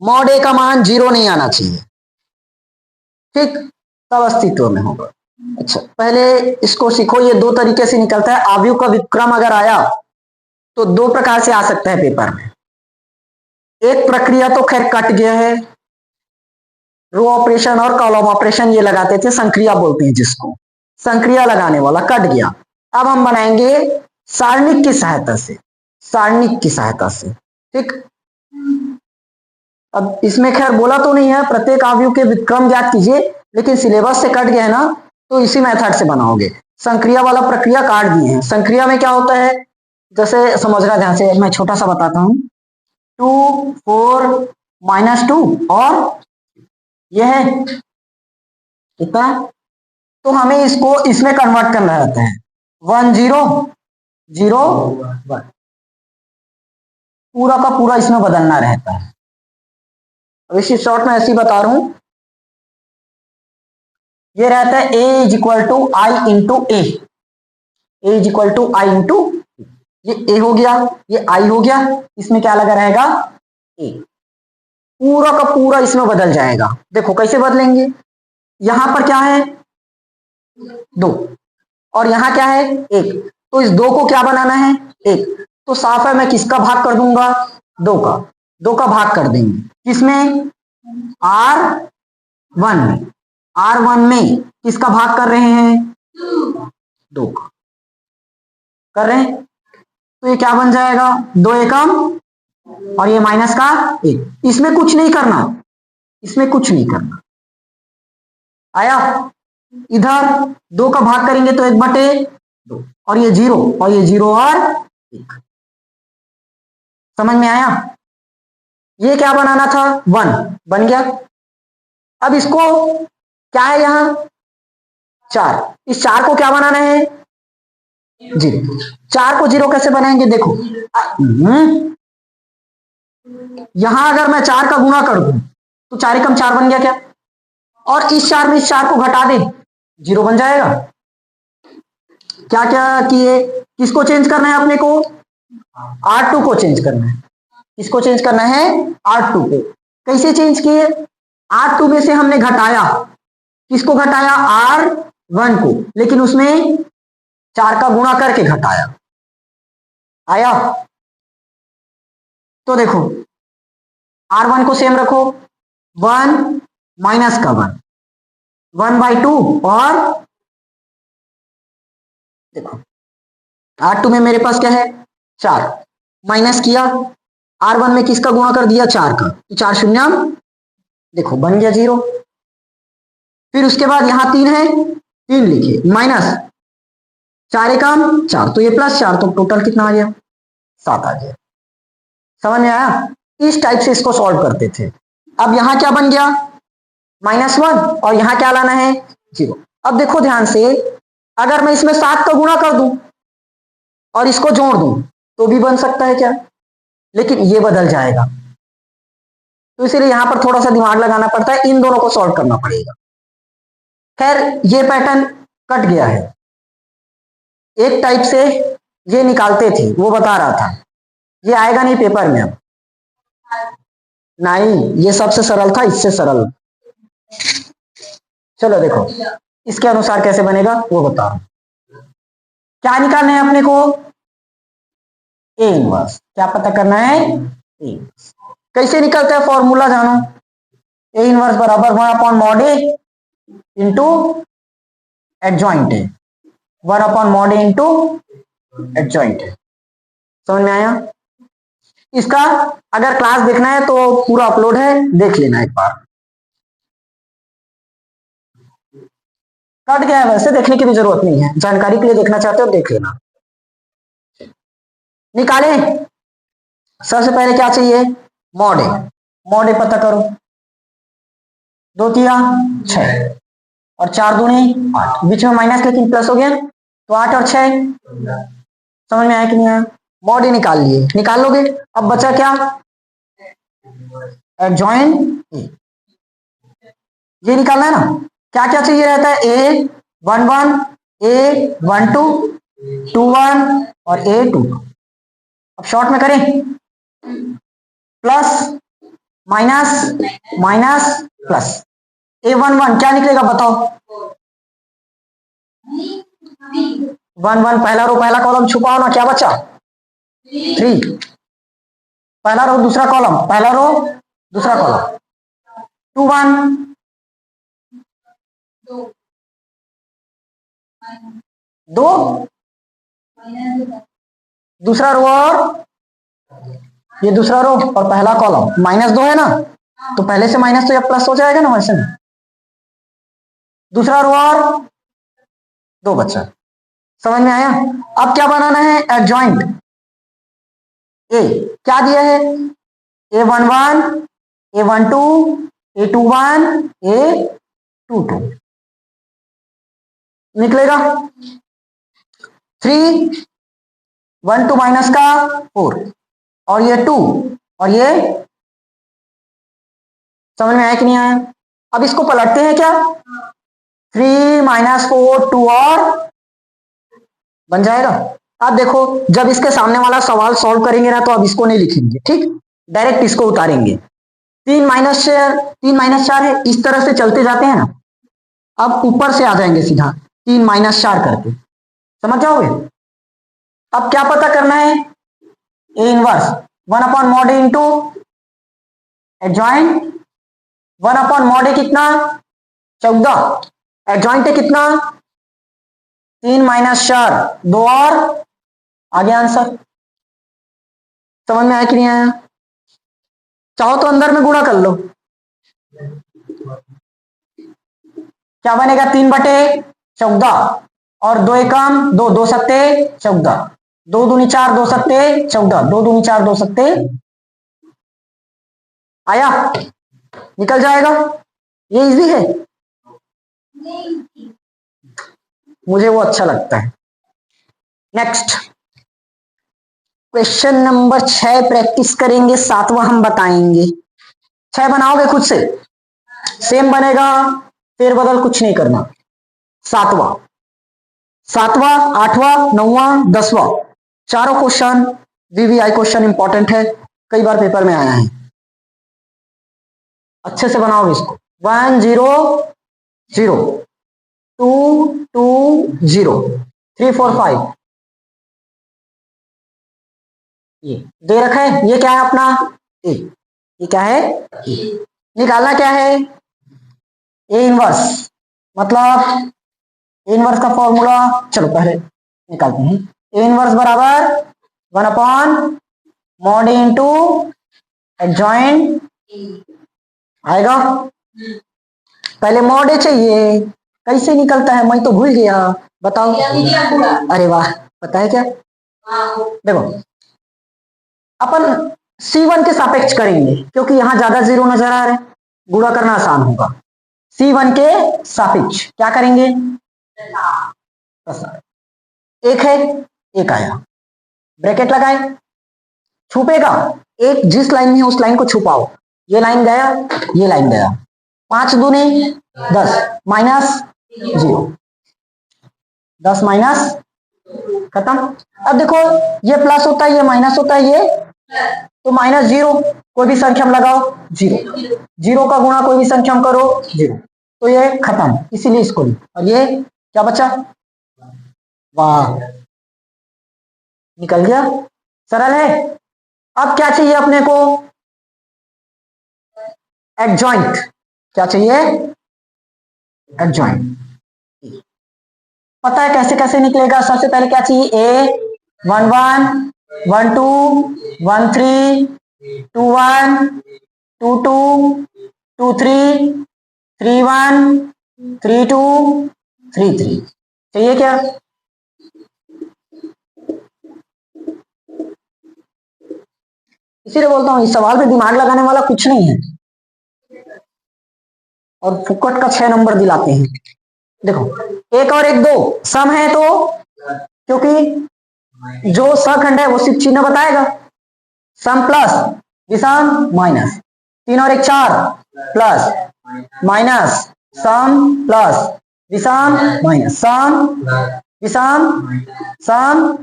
मॉड ए का मान 0 नहीं आना चाहिए, ठीक, तब अस्तित्व में होगा। अच्छा पहले इसको सीखो, ये 2 तरीके से निकलता है, अवयव का व्युत्क्रम अगर आया तो 2 प्रकार से आ सकता है पेपर में। एक प्रक्रिया तो खैर कट गया है, रो ऑपरेशन और कॉलम ऑपरेशन ये लगाते थे, संक्रिया बोलते हैं जिसको, संक्रिया लगाने वाला कट गया। अब हम बनाएंगे सारणिक की सहायता से, सारणिक की सहायता से, ठीक। अब इसमें खैर बोला तो नहीं है प्रत्येक अवयव के व्युत्क्रम ज्ञात कीजिए, लेकिन सिलेबस से कट गया है ना, तो इसी मेथड से बनाओगे। संक्रिया वाला प्रक्रिया काट दिए हैं। संक्रिया में क्या होता है, जैसे समझना ध्यान से, मैं छोटा सा बताता हूं, 2 4 -2 और यह है इतना, तो हमें इसको इसमें कन्वर्ट करना रहता है 1 0 0 1, पूरा का पूरा इसमें बदलना रहता है। अब इसी शॉर्ट में ऐसे ही बता रहा हूं, ये रहता है a is equal to I into a, a is equal to I into, ये a हो गया, ये i हो गया, इसमें क्या लगा रहेगा a, पूरा का पूरा इसमें बदल जाएगा। देखो कैसे बदलेंगे, यहां पर क्या है 2 और यहां क्या है 1, तो इस 2 को क्या बनाना है 1, तो साफ है मैं किसका भाग कर दूंगा 2 का भाग कर देंगे, किसमें R1 में, R1 में किसका भाग कर रहे हैं 2 का कर रहे हैं, तो ये क्या बन जाएगा, 2 एकम और ये माइनस का 1। इसमें कुछ नहीं करना, इसमें कुछ नहीं करना। आया, इधर 2 का भाग करेंगे तो 1/2 और ये 0 और ये 0 और 1। समझ में आया? ये क्या बनाना था, 1 बन गया। अब इसको क्या है यहां 4, इस 4 को क्या बनाना है 0। 4 को 0 कैसे बनाएंगे, देखो यहां अगर मैं 4 का गुणा कर दूं तो 4 एकम 4 बन गया क्या, और इस 4 में इस 4 को घटा दे 0 बन जाएगा। क्या क्या किए, किसको चेंज करना है अपने को, R2 को चेंज करना है। किसको चेंज करना है, R2 को। कैसे चेंज किए, R2 में से हमने घटाया, किसको घटाया, R1 को, लेकिन उसमें 4 का गुणा करके घटाया। आया, तो देखो R1 को सेम रखो, 1 माइनस का 1, 1/2 और देखो R2 में मेरे पास क्या है 4, माइनस किया, R1 में किसका गुणा कर दिया 4 का, तो 4 शून्य देखो बन गया 0। फिर उसके बाद यहां 3 है, 3 लिखे, माइनस 4 एकम 4, तो ये +4, तो टोटल कितना आ गया 7 आ गया। समझ में आया? इस टाइप से इसको सॉल्व करते थे। अब यहां क्या बन गया -1 और यहां क्या लाना है 0। अब देखो ध्यान से, अगर मैं इसमें 7 का गुणा कर दूं और इसको जोड़ दूं तो भी बन सकता है क्या, लेकिन ये बदल जाएगा, तो इसीलिए यहां पर थोड़ा सा दिमाग लगाना पड़ता है, इन दोनों को सॉल्व करना पड़ेगा। खैर ये पैटर्न कट गया है। एक टाइप से ये निकालते थे, वो बता रहा था, ये आएगा नहीं पेपर में। अब नहीं, ये सबसे सरल था, इससे सरल। चलो देखो इसके अनुसार कैसे बनेगा वो बता रहा हूं। क्या निकालना है अपने को, ए इनवर्स। क्या पता करना है, ए इनवर्स। कैसे निकलता है फॉर्मूला जानो, ए इनवर्स बराबर 1/mod A इंटू एडजॉइंट है, 1/mod A इंटू एडजॉइंट है। समझ में आया? इसका अगर क्लास देखना है तो पूरा अपलोड है, देख लेना एक बार। कट गया है, वैसे देखने की भी जरूरत नहीं है, जानकारी के लिए देखना चाहते हो देख लेना। निकाले, सबसे पहले क्या चाहिए, मॉड ए। मॉड ए पता करो, 2 तिया 6 और 4 दूनी 8, बीच में माइनस लेकिन प्लस हो गया, तो 8 और 6। समझ में आया कि नहीं आया? मॉड ए निकाल लिए, निकाल लोगे। अब बचा क्या, एडजॉइंट ए, ये निकालना है ना। क्या क्या चाहिए रहता है, A11, A12, 21 और A22। अब शॉर्ट में करें, plus minus minus plus, A11 क्या निकलेगा बताओ, 11 पहला रो पहला कॉलम छुपाओ ना, क्या बचा 3, पहला रो दूसरा कॉलम, पहला रो दूसरा कॉलम, 21 2 दूसरा रो और ये दूसरा रो और पहला कॉलम, -2 है ना, तो पहले से माइनस तो जब प्लस हो जाएगा ना वैसे में, दूसरा रो और 2 बच्चा। समझ में आया? अब क्या बनाना है, एडजॉइंट ए। क्या दिया है, A11, A12, A21, A22 निकलेगा 3, 1 2 माइनस का 4 और ये 2 और ये, समझ में आया कि नहीं आया? अब इसको पलटते हैं क्या, 3 - 4 2 और बन जाएगा। अब देखो जब इसके सामने वाला सवाल सॉल्व करेंगे ना तो अब इसको नहीं लिखेंगे, ठीक, डायरेक्ट इसको उतारेंगे। 3 - 4 है, इस तरह से चलते जाते हैं ना, अब ऊपर से आ जाएंगे सीधा 3 - 4 करके, समझ जाओगे। अब क्या पता करना है, A inverse 1/mod A into adjoint, 1/mod A कितना 14, एडजॉइंट है कितना 3 माइनस 4 2 और आगे आंसर। समझ में आया कि नहीं आया? चाहो तो अंदर में गुणा कर लो, क्या बनेगा 3/14 और 2 एकम 2 2 सत्ते 14 2 दूनी 4 2 सत्ते 14 2 दूनी 4 2 सत्ते आया, निकल जाएगा। ये इजी है, मुझे वो अच्छा लगता है। नेक्स्ट क्वेश्चन नंबर 6 प्रैक्टिस करेंगे, 7वां हम बताएंगे। 6 बनाओगे खुद से, सेम बनेगा, फेर बदल कुछ नहीं करना। 7वां 8वां 9वां 10वां चारों क्वेश्चन वीवीआई क्वेश्चन इंपॉर्टेंट है, कई बार पेपर में आया है। अच्छे से बनाओगे इसको। 1 0 0 2 2 0 3 4 5 ये दे रखा है। ये क्या है अपना ए, ये क्या है ए। निकालना क्या है ए इनवर्स, मतलब ए इनवर्स का फॉर्मूला चलो पहले निकालते हैं। ए इनवर्स बराबर 1/mod इंटू एडजॉइंट आएगा। पहले मॉड चाहिए, कैसे निकलता है मैं तो भूल गया, बताओ। अरे वाह, पता है क्या? देखो अपन C1 के सापेक्ष करेंगे क्योंकि यहां ज्यादा जीरो नजर आ रहे हैं, गुणा करना आसान होगा। C1 के सापेक्ष क्या करेंगे? एक है, एक आया, ब्रैकेट लगाए, छुपेगा एक, जिस लाइन में है उस लाइन को छुपाओ। ये लाइन गया, ये लाइन गया, 5 दूनी 10 माइनस 0 10 माइनस खत्म। अब देखो ये प्लस होता है, ये माइनस होता है, ये तो माइनस 0, कोई भी संख्या में लगाओ 0, 0 का गुणा कोई भी संख्या में करो 0, तो ये खत्म, इसीलिए इसको ली। और ये क्या बचा? वाह, निकल गया, सरल है। अब क्या चाहिए अपने को? एडजॉइंट। क्या चाहिए? एडजॉइंट। पता है कैसे कैसे निकलेगा? सबसे पहले क्या चाहिए? ए 1 1 1 2 1 3 2 1 2 2 2 3 3 1 3 2 3 3 चाहिए क्या? इसीलिए बोलता हूं इस सवाल पे दिमाग लगाने वाला कुछ नहीं है और फुकट का 6 नंबर दिलाते हैं। देखो 1 और 1 2 सम है, तो क्योंकि जो सखंड है वो सिर्फ चिन्ह बताएगा, सम प्लस विषम माइनस, 3 और 1 4 प्लस माइनस सम प्लस विषम माइनस सम विषम सम।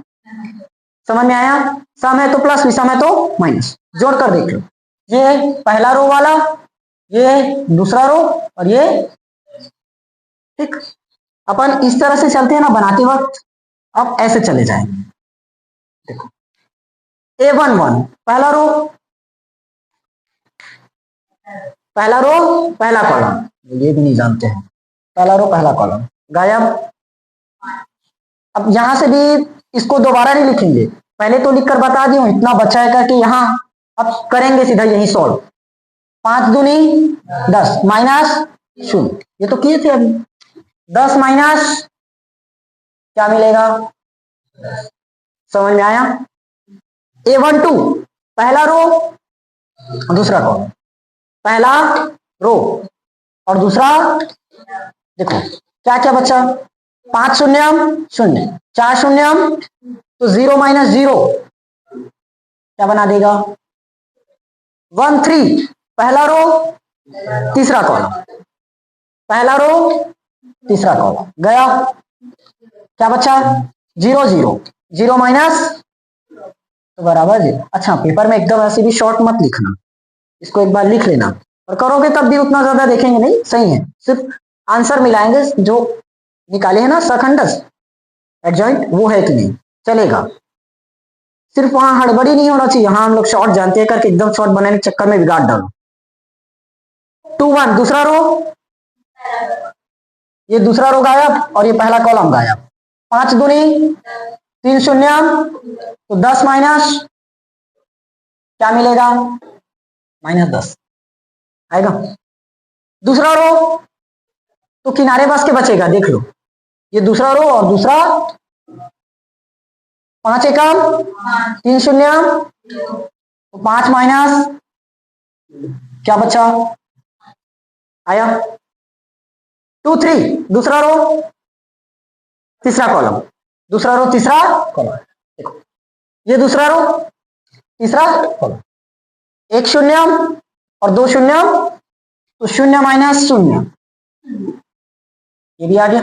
समझ में आया? सम है तो प्लस, विषम है तो माइनस, जोड़ कर देख लो। ये पहला रो वाला, ये दूसरा रो और ये, ठीक। अपन इस तरह से चलते हैं ना बनाते वक्त, अब ऐसे चले जाएंगे। देखो A1 1 पहला रो पहला कॉलम, ये भी नहीं जानते हैं, पहला रो पहला कॉलम गायब। अब यहां से भी इसको दोबारा नहीं लिखेंगे, पहले तो लिखकर बता दी हूं, इतना बचाएगा कि यहां अब करेंगे सीधा यही सॉल्व। 5 दूनी 10 माइनस 0, ये तो किए थे अभी। 10 माइनस क्या मिलेगा? समझ में आया? A1 2 पहला रो दूसरा कॉलम, पहला रो और दूसरा, देखो क्या क्या बचा? 5 शून्यम 0 4 शून्यम, तो 0 माइनस 0 क्या बना देगा? 1 3 पहला रो तीसरा कॉलम, पहला रो तीसरा कॉलम गया, क्या बचा? 0 0 0 माइनस तो बराबर 0। अच्छा पेपर में एकदम ऐसे भी शॉर्ट मत लिखना, इसको एक बार लिख लेना, और करोगे तब भी उतना ज्यादा देखेंगे नहीं, सही है, सिर्फ आंसर मिलाएंगे जो निकाले हैं ना सखंडस एडजॉइंट, वो है कि नहीं, चलेगा। सिर्फ वहां हड़बड़ी नहीं होना चाहिए, हाँ हम लोग शॉर्ट जानते हैं करके एकदम शॉर्ट बनाने के चक्कर में बिगाड़ डालो। 2 1 दूसरा रो, ये दूसरा रो गायब और ये पहला कॉलम गायब। 5 दूनी 3 शून्य, तो 10 माइनस क्या मिलेगा, -10 आएगा। दूसरा रो तो किनारे बस के बचेगा, देख लो ये दूसरा रो और दूसरा 5 एकम 3 शून्य, तो 5 माइनस क्या बचा, आया 2 3, दूसरा रो तीसरा कॉलम, दूसरा रो तीसरा कॉलम, देखो ये दूसरा रो तीसरा कॉलम, 1 शून्य और 2 शून्य, तो 0 माइनस 0, ये भी आ गया।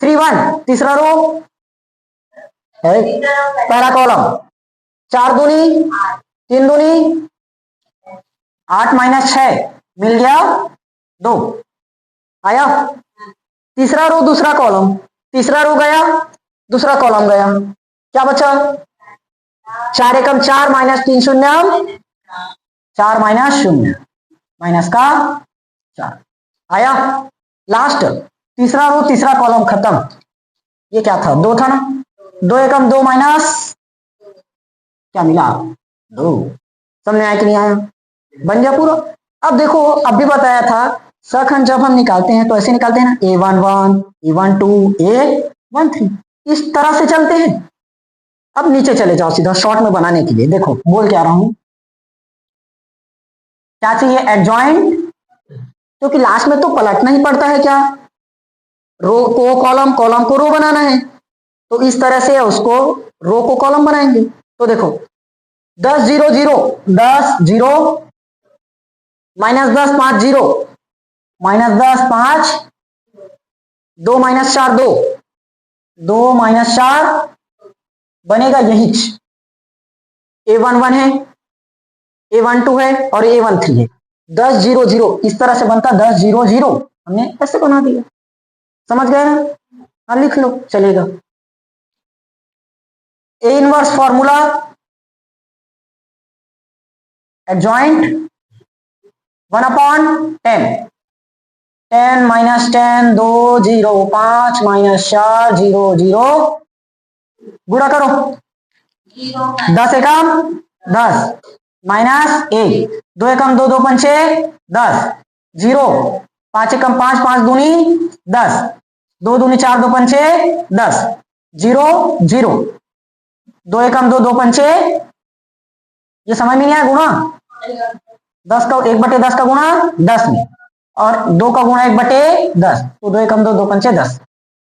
3 1, तीसरा रो है पहला कॉलम, 4 दूनी 3 दूनी 8 माइनस 6 मिल गया 2, आया। तीसरा रो दूसरा कॉलम, तीसरा रो गया दूसरा कॉलम गया, क्या बचा, 4 एकम 4 माइनस 3 शून्य, 4 माइनस 0 माइनस का 4, आया। लास्ट तीसरा रो तीसरा कॉलम खत्म, ये क्या था, 2 था ना, 2 एकम 2 माइनस क्या मिला, 2। समझ में आया कि नहीं आया, बन गया पूरा। अब देखो अभी बताया था सखंड जब हम निकालते हैं तो ऐसे निकालते हैं ना, A11 A12 A13, इस तरह से चलते हैं। अब नीचे चले जाओ सीधा शॉर्ट में बनाने के लिए, देखो बोल क्या रहा हूं, क्या चाहिए, एडजॉइंट, क्योंकि लास्ट में तो पलटना ही पड़ता है, क्या रो को कॉलम, कॉलम को रो बनाना है, तो इस तरह से उसको रो को कॉलम बनाएंगे। तो देखो 10 0 0 10 0 -10 5 0 -10 5, 2 माइनस 4 2, 2 माइनस 4 बनेगा यही, A11 है A12 है और A13 है, 10 0 0 इस तरह से बनता, 10 0 0 हमने ऐसे बना दिया, समझ गए ना, हाँ लिख लो चलेगा। A inverse formula adjoint 1/10, 10 minus 10 2 0 5 minus 4 0 0, गुणा करो 10 एकम 10 माइनस 1, 2 एकम 2 2 पंचे 10 0, 5 एकम 5 5 दूनी 10, 2 दूनी 4 2 पंचे 10 0 0, 2 एकम 2 2 पंचे, ये समझ में नहीं आया गुणा, 10 का 1/10 का गुणा 10 में और 2 का गुणा 1/10, तो 2 एकम 2 2 पंचे 10,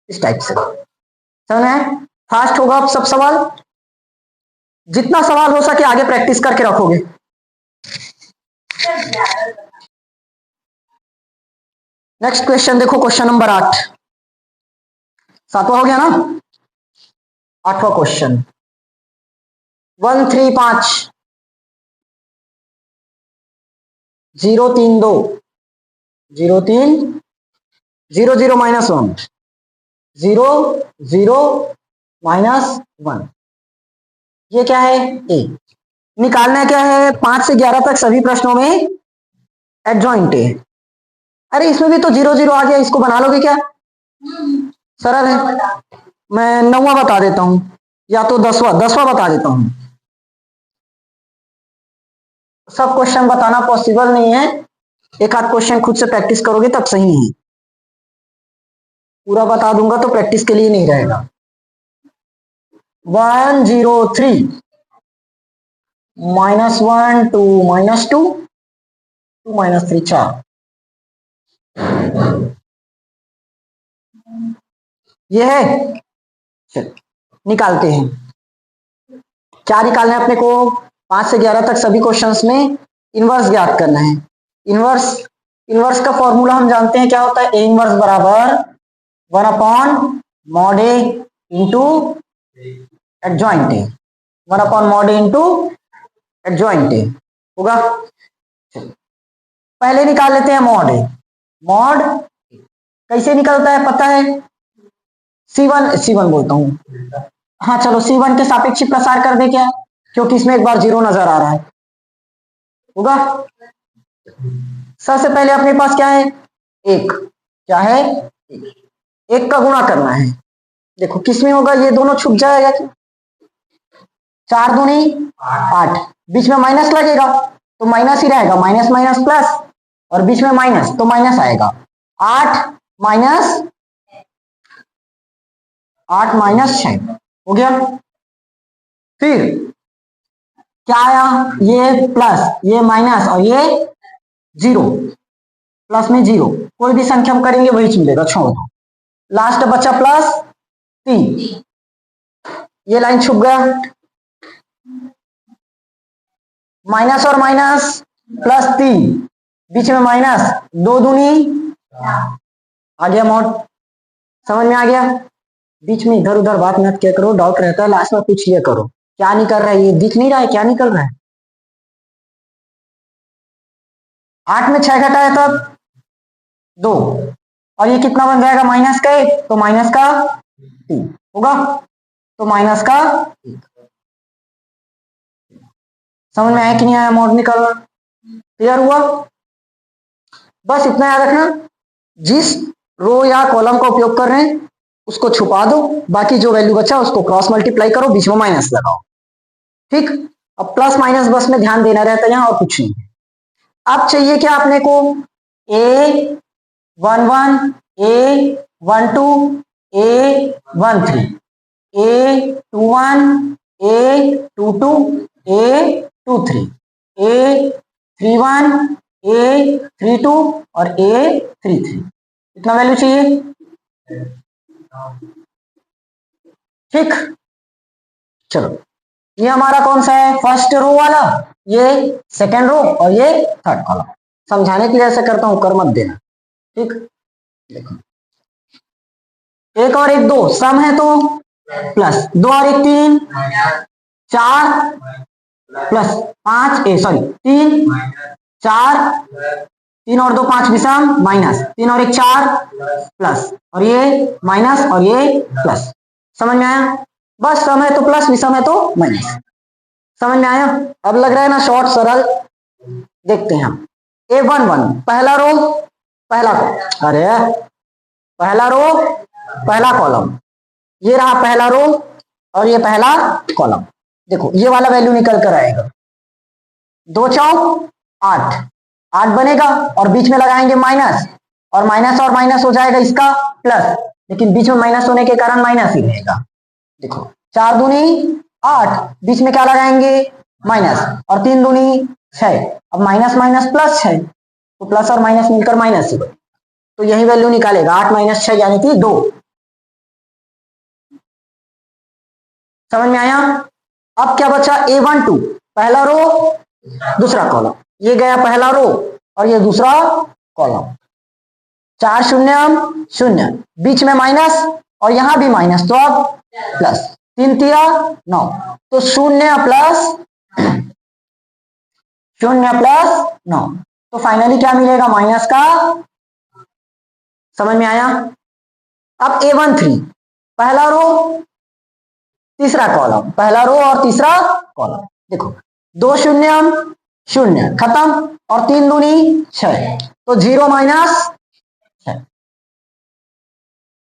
इस टाइप से समझ में। फास्ट होगा अब सब सवाल, जितना सवाल हो सके आगे प्रैक्टिस करके रखोगे। नेक्स्ट क्वेश्चन देखो, क्वेश्चन नंबर 8, 7वां हो गया ना, 8वां क्वेश्चन 1 3 5 0 3 2 0 3 0 0 -1 0 0 -1, ये क्या है, ए। निकालना क्या है, 5 से 11 तक सभी प्रश्नों में एडजॉइंट है। अरे इसमें भी तो 0 0 आ गया, इसको बना लोगे क्या, सरल है। मैं 9वां बता देता हूं या तो 10वां बता देता हूं, सब क्वेश्चन बताना पॉसिबल नहीं है, एक आध क्वेश्चन खुद से प्रैक्टिस करोगे तब सही है, पूरा बता दूंगा तो प्रैक्टिस के लिए नहीं रहेगा। 1 0 3 -1 2 -2 2 -3 4, ये है, चल निकालते हैं। क्या निकालना है अपने को, 5 से 11 तक सभी क्वेश्चंस में इनवर्स ज्ञात करना है। इनवर्स का फॉर्मूला हम जानते हैं क्या होता है, ए इनवर्स बराबर 1/mod A into adjoint A, 1/mod A into adjoint ए होगा। पहले निकाल लेते हैं मॉड ए, मॉड कैसे निकलता है पता है, C1 बोलता हूं, हाँ चलो C1 के सापेक्ष प्रसार कर दे क्या, क्योंकि इसमें एक बार 0 नजर आ रहा है, होगा। सबसे पहले अपने पास क्या है, एक, क्या है, एक का गुणा करना है, देखो किसमें होगा, ये दोनों छुप जाएगा क्या, 4 दूनी 8, बीच में माइनस लगेगा तो माइनस ही रहेगा, माइनस माइनस प्लस, और बीच में माइनस तो माइनस आएगा, 8 माइनस 6 हो गया। फिर क्या आया, ये प्लस ये माइनस और ये 0, प्लस में 0, कोई भी संख्या हम करेंगे वही मिलेगा, छोड़ दो। लास्ट बचा +3, ये लाइन छुप गया, माइनस और माइनस +3, बीच में माइनस, 2 दूनी आ गया मोड, समझ में आ गया। बीच में इधर उधर बात मत किया करो, डाउट रहता है लास्ट में पूछ लिया करो, क्या निकल रहा है, ये दिख नहीं रहा है क्या निकल रहा है। 8 में 6 घटाया तब 2, और ये कितना बन जाएगा, माइनस का 1, तो माइनस का 3 होगा, तो माइनस का 1। समझ में आया कि नहीं आया, मोड निकालना क्लियर हुआ। बस इतना याद रखना, जिस रो या कॉलम का उपयोग कर रहे हैं उसको छुपा दो, बाकी जो वैल्यू बचा उसको क्रॉस मल्टीप्लाई करो, बीच में माइनस लगाओ, ठीक। अब प्लस माइनस बस में ध्यान देना रहता है यहाँ, और कुछ नहीं। अब चाहिए क्या अपने को, A11 A12 A13, A21 A22 A23, A31 A32 और A33, इतना वैल्यू चाहिए, ठीक। चलो ये हमारा कौन सा है, फर्स्ट रो वाला, ये सेकेंड रो और ये थर्ड कॉलम। समझाने के लिए ऐसा करता हूं, कर मत देना, ठीक। देखो 1 और 1 2 सम है तो प्लस, 2 और 1 3 4 प्लस 5 3 4, 3 और 2 5 विषम माइनस, 3 और 1 4 प्लस, और ये माइनस और ये प्लस, समझ में आया। बस सम है तो प्लस, विषम है तो माइनस, समझ में आया। अब लग रहा है ना शॉर्ट सरल, देखते हैं हम। A11 पहला रो पहला कॉलम, अरे पहला रो पहला कॉलम, ये रहा पहला रो और ये पहला कॉलम। देखो ये वाला वैल्यू निकल कर आएगा, 2 चौक 8, 8 बनेगा, और बीच में लगाएंगे माइनस, और माइनस हो जाएगा इसका प्लस, लेकिन बीच में माइनस होने के कारण माइनस ही रहेगा। देखो 4 दूनी 8, बीच में क्या लगाएंगे माइनस, और 3 दूनी 6, अब माइनस माइनस प्लस 6, तो प्लस और माइनस मिलकर माइनस ही बनेगा, तो यही वैल्यू निकालेगा 8 - 6 यानी कि 2। समझ में आया। अब क्या बचा, A12 पहला रो दूसरा कॉलम, ये गया पहला रो और ये दूसरा कॉलम, 4 शून्य 0, बीच में माइनस और यहां भी माइनस, तो अब प्लस, 3 3 9, तो 0 प्लस 9, तो फाइनली क्या मिलेगा, माइनस का। समझ में आया। अब A13 पहला रो तीसरा कॉलम, पहला रो और तीसरा कॉलम, देखो 2 शून्य 0 खत्म, और 3 दूनी 6, तो 0 - 6,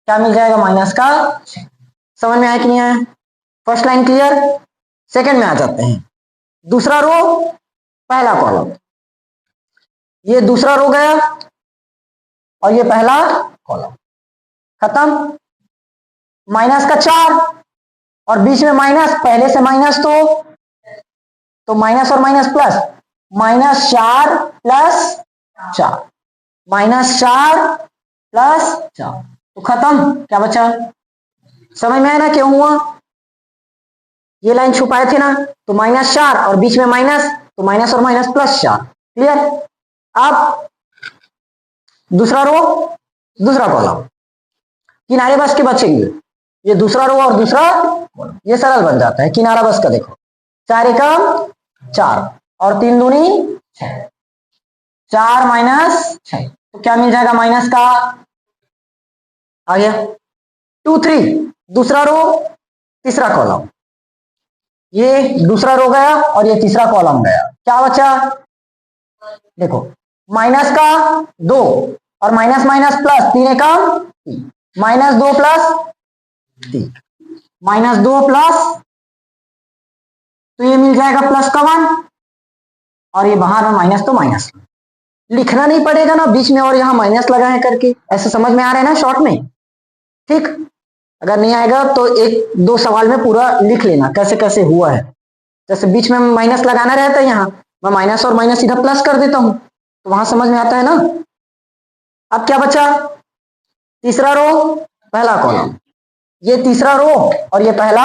क्या मिल जाएगा, माइनस का 6। समझ में आया कि नहीं आया। First line clear. सेकंड में आ जाते हैं, दूसरा रो पहला कॉलम, ये दूसरा रो गया और ये पहला कॉलम, खत्म, माइनस का 4 और बीच में माइनस, पहले से माइनस, तो माइनस और माइनस प्लस, -4 + 4, -4 + 4, तो खत्म, क्या बचा। समझ में आया ना क्यों हुआ, ये लाइन छुपाए थे ना, तो -4 और बीच में माइनस, तो माइनस और माइनस +4, क्लियर। अब दूसरा रो दूसरा कॉलम, किनारे बस के बचेंगे, ये दूसरा रो और दूसरा कॉलम, ये सरल बन जाता है। किनारा बस का देखो, 4 एकम 4 और 3 दूनी 6, 4 - 6, तो क्या मिल जाएगा, माइनस का आ गया। 2 3 दूसरा रो तीसरा कॉलम, ये दूसरा रो गया और ये तीसरा कॉलम गया, क्या बचा, देखो माइनस का 2 और माइनस माइनस प्लस, 3 एकम -2 + 3 माइनस 2 प्लस, तो ये मिल जाएगा प्लस का 1, और ये बाहर में माइनस तो माइनस, लिखना नहीं पड़ेगा ना बीच में और यहाँ माइनस लगाए करके, ऐसे समझ में आ रहा है ना शॉर्ट में। ठीक, अगर नहीं आएगा तो एक दो सवाल में पूरा लिख लेना कैसे कैसे हुआ है। जैसे बीच में माइनस लगाना रहता है, यहाँ मैं माइनस और माइनस सीधा प्लस कर देता हूं, तो वहां समझ में आता है ना। अब क्या बचा, तीसरा रो पहला कॉलम, ये तीसरा रो और ये पहला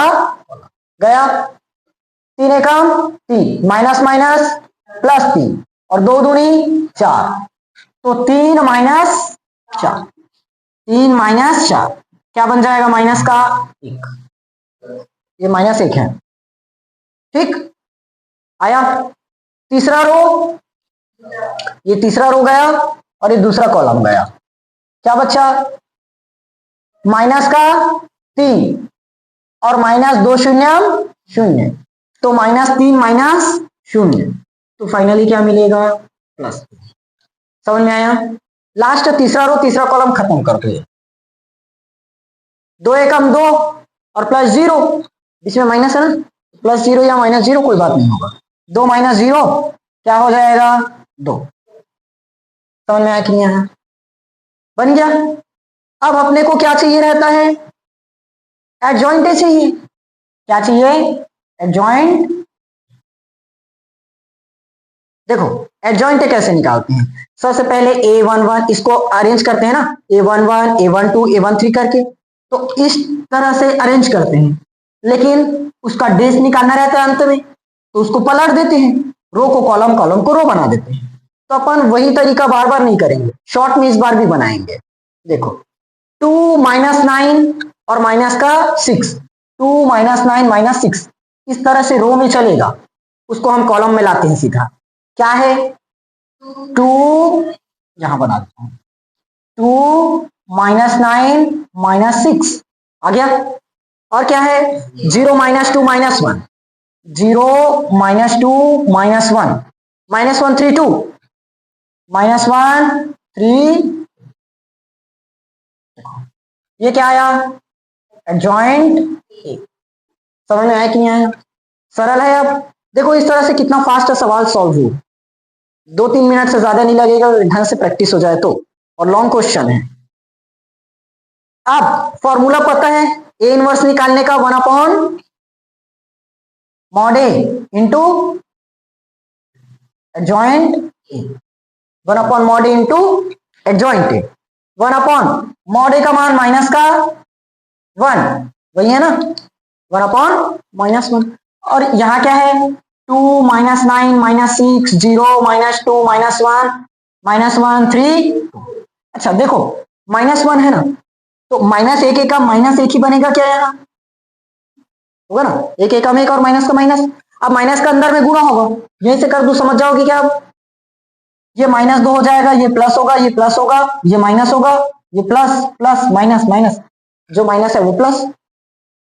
गया, 3 एकम 3, माइनस माइनस प्लस 3, और 2 दूनी 4, तो 3 माइनस 4, 3 माइनस 4 क्या बन जाएगा, माइनस का 1, ये माइनस 1 है। ठीक, आया तीसरा रो, ये तीसरा रो गया और ये दूसरा कॉलम गया, क्या बचा, माइनस का 3 और माइनस 2 शून्य 0, तो माइनस 3 माइनस 0, तो फाइनली क्या मिलेगा, प्लस। समझ में आया। लास्ट तीसरा रो तीसरा कॉलम खत्म करके 2 एकम 2 और प्लस 0, इसमें माइनस है ना, प्लस 0 या माइनस 0 कोई बात नहीं होगा, 2 माइनस 0 क्या हो जाएगा, 2। समझ में आया कि नहीं आया, बन गया। अब अपने को क्या चाहिए रहता है, एडजॉइंट चाहिए, क्या चाहिए, एडजॉइंट। देखो एडजॉइंट कैसे निकालते हैं, सबसे पहले A11 इसको अरेंज करते हैं ना, A11 A12 A13 करके, तो इस तरह से अरेंज करते हैं, लेकिन उसका डेस निकालना रहता है अंत में, तो उसको पलट देते हैं, रो को कॉलम कॉलम को रो बना देते हैं। तो अपन वही तरीका बार बार नहीं करेंगे, शॉर्ट में इस बार भी बनाएंगे। देखो 2 माइनस 9 और माइनस का 6, 2 माइनस 9 माइनस 6, इस तरह से रो में चलेगा, उसको हम कॉलम में लाते हैं सीधा, क्या है 2, यहां बना देता हूं 2 माइनस 9 माइनस 6 आ गया, और क्या है 0 minus 2 minus 1, 0 minus 2 minus 1, minus 1 3 2, minus 1 3, ये क्या आया, एडजॉइंट ए। समझ में आया कि नहीं आया, सरल है। अब देखो इस तरह से कितना फास्ट सवाल सॉल्व हो, 2-3 मिनट से ज्यादा नहीं लगेगा ढंग से प्रैक्टिस हो जाए तो, और लॉन्ग क्वेश्चन है। अब फॉर्मूला पता है ए इनवर्स निकालने का, 1 upon mod A into adjoint A, 1 upon mod A into adjoint A, 1 upon mod A का मान माइनस का 1, वही है ना, 1 अपॉन माइनस 1, और यहाँ क्या है 2 minus 9 minus 6, 0 minus 2 minus 1 minus 1 3 2। अच्छा देखो माइनस 1 है ना, तो माइनस एक एकम माइनस एक ही बनेगा क्या, यहाँ होगा ना, एक एकम एक और माइनस का माइनस, अब माइनस का अंदर में गुणा होगा, यहीं से कर दो समझ जाओगे क्या, अब ये माइनस 2 हो जाएगा, ये प्लस होगा, ये प्लस होगा, ये माइनस होगा, ये प्लस प्लस माइनस माइनस, जो माइनस है वो प्लस,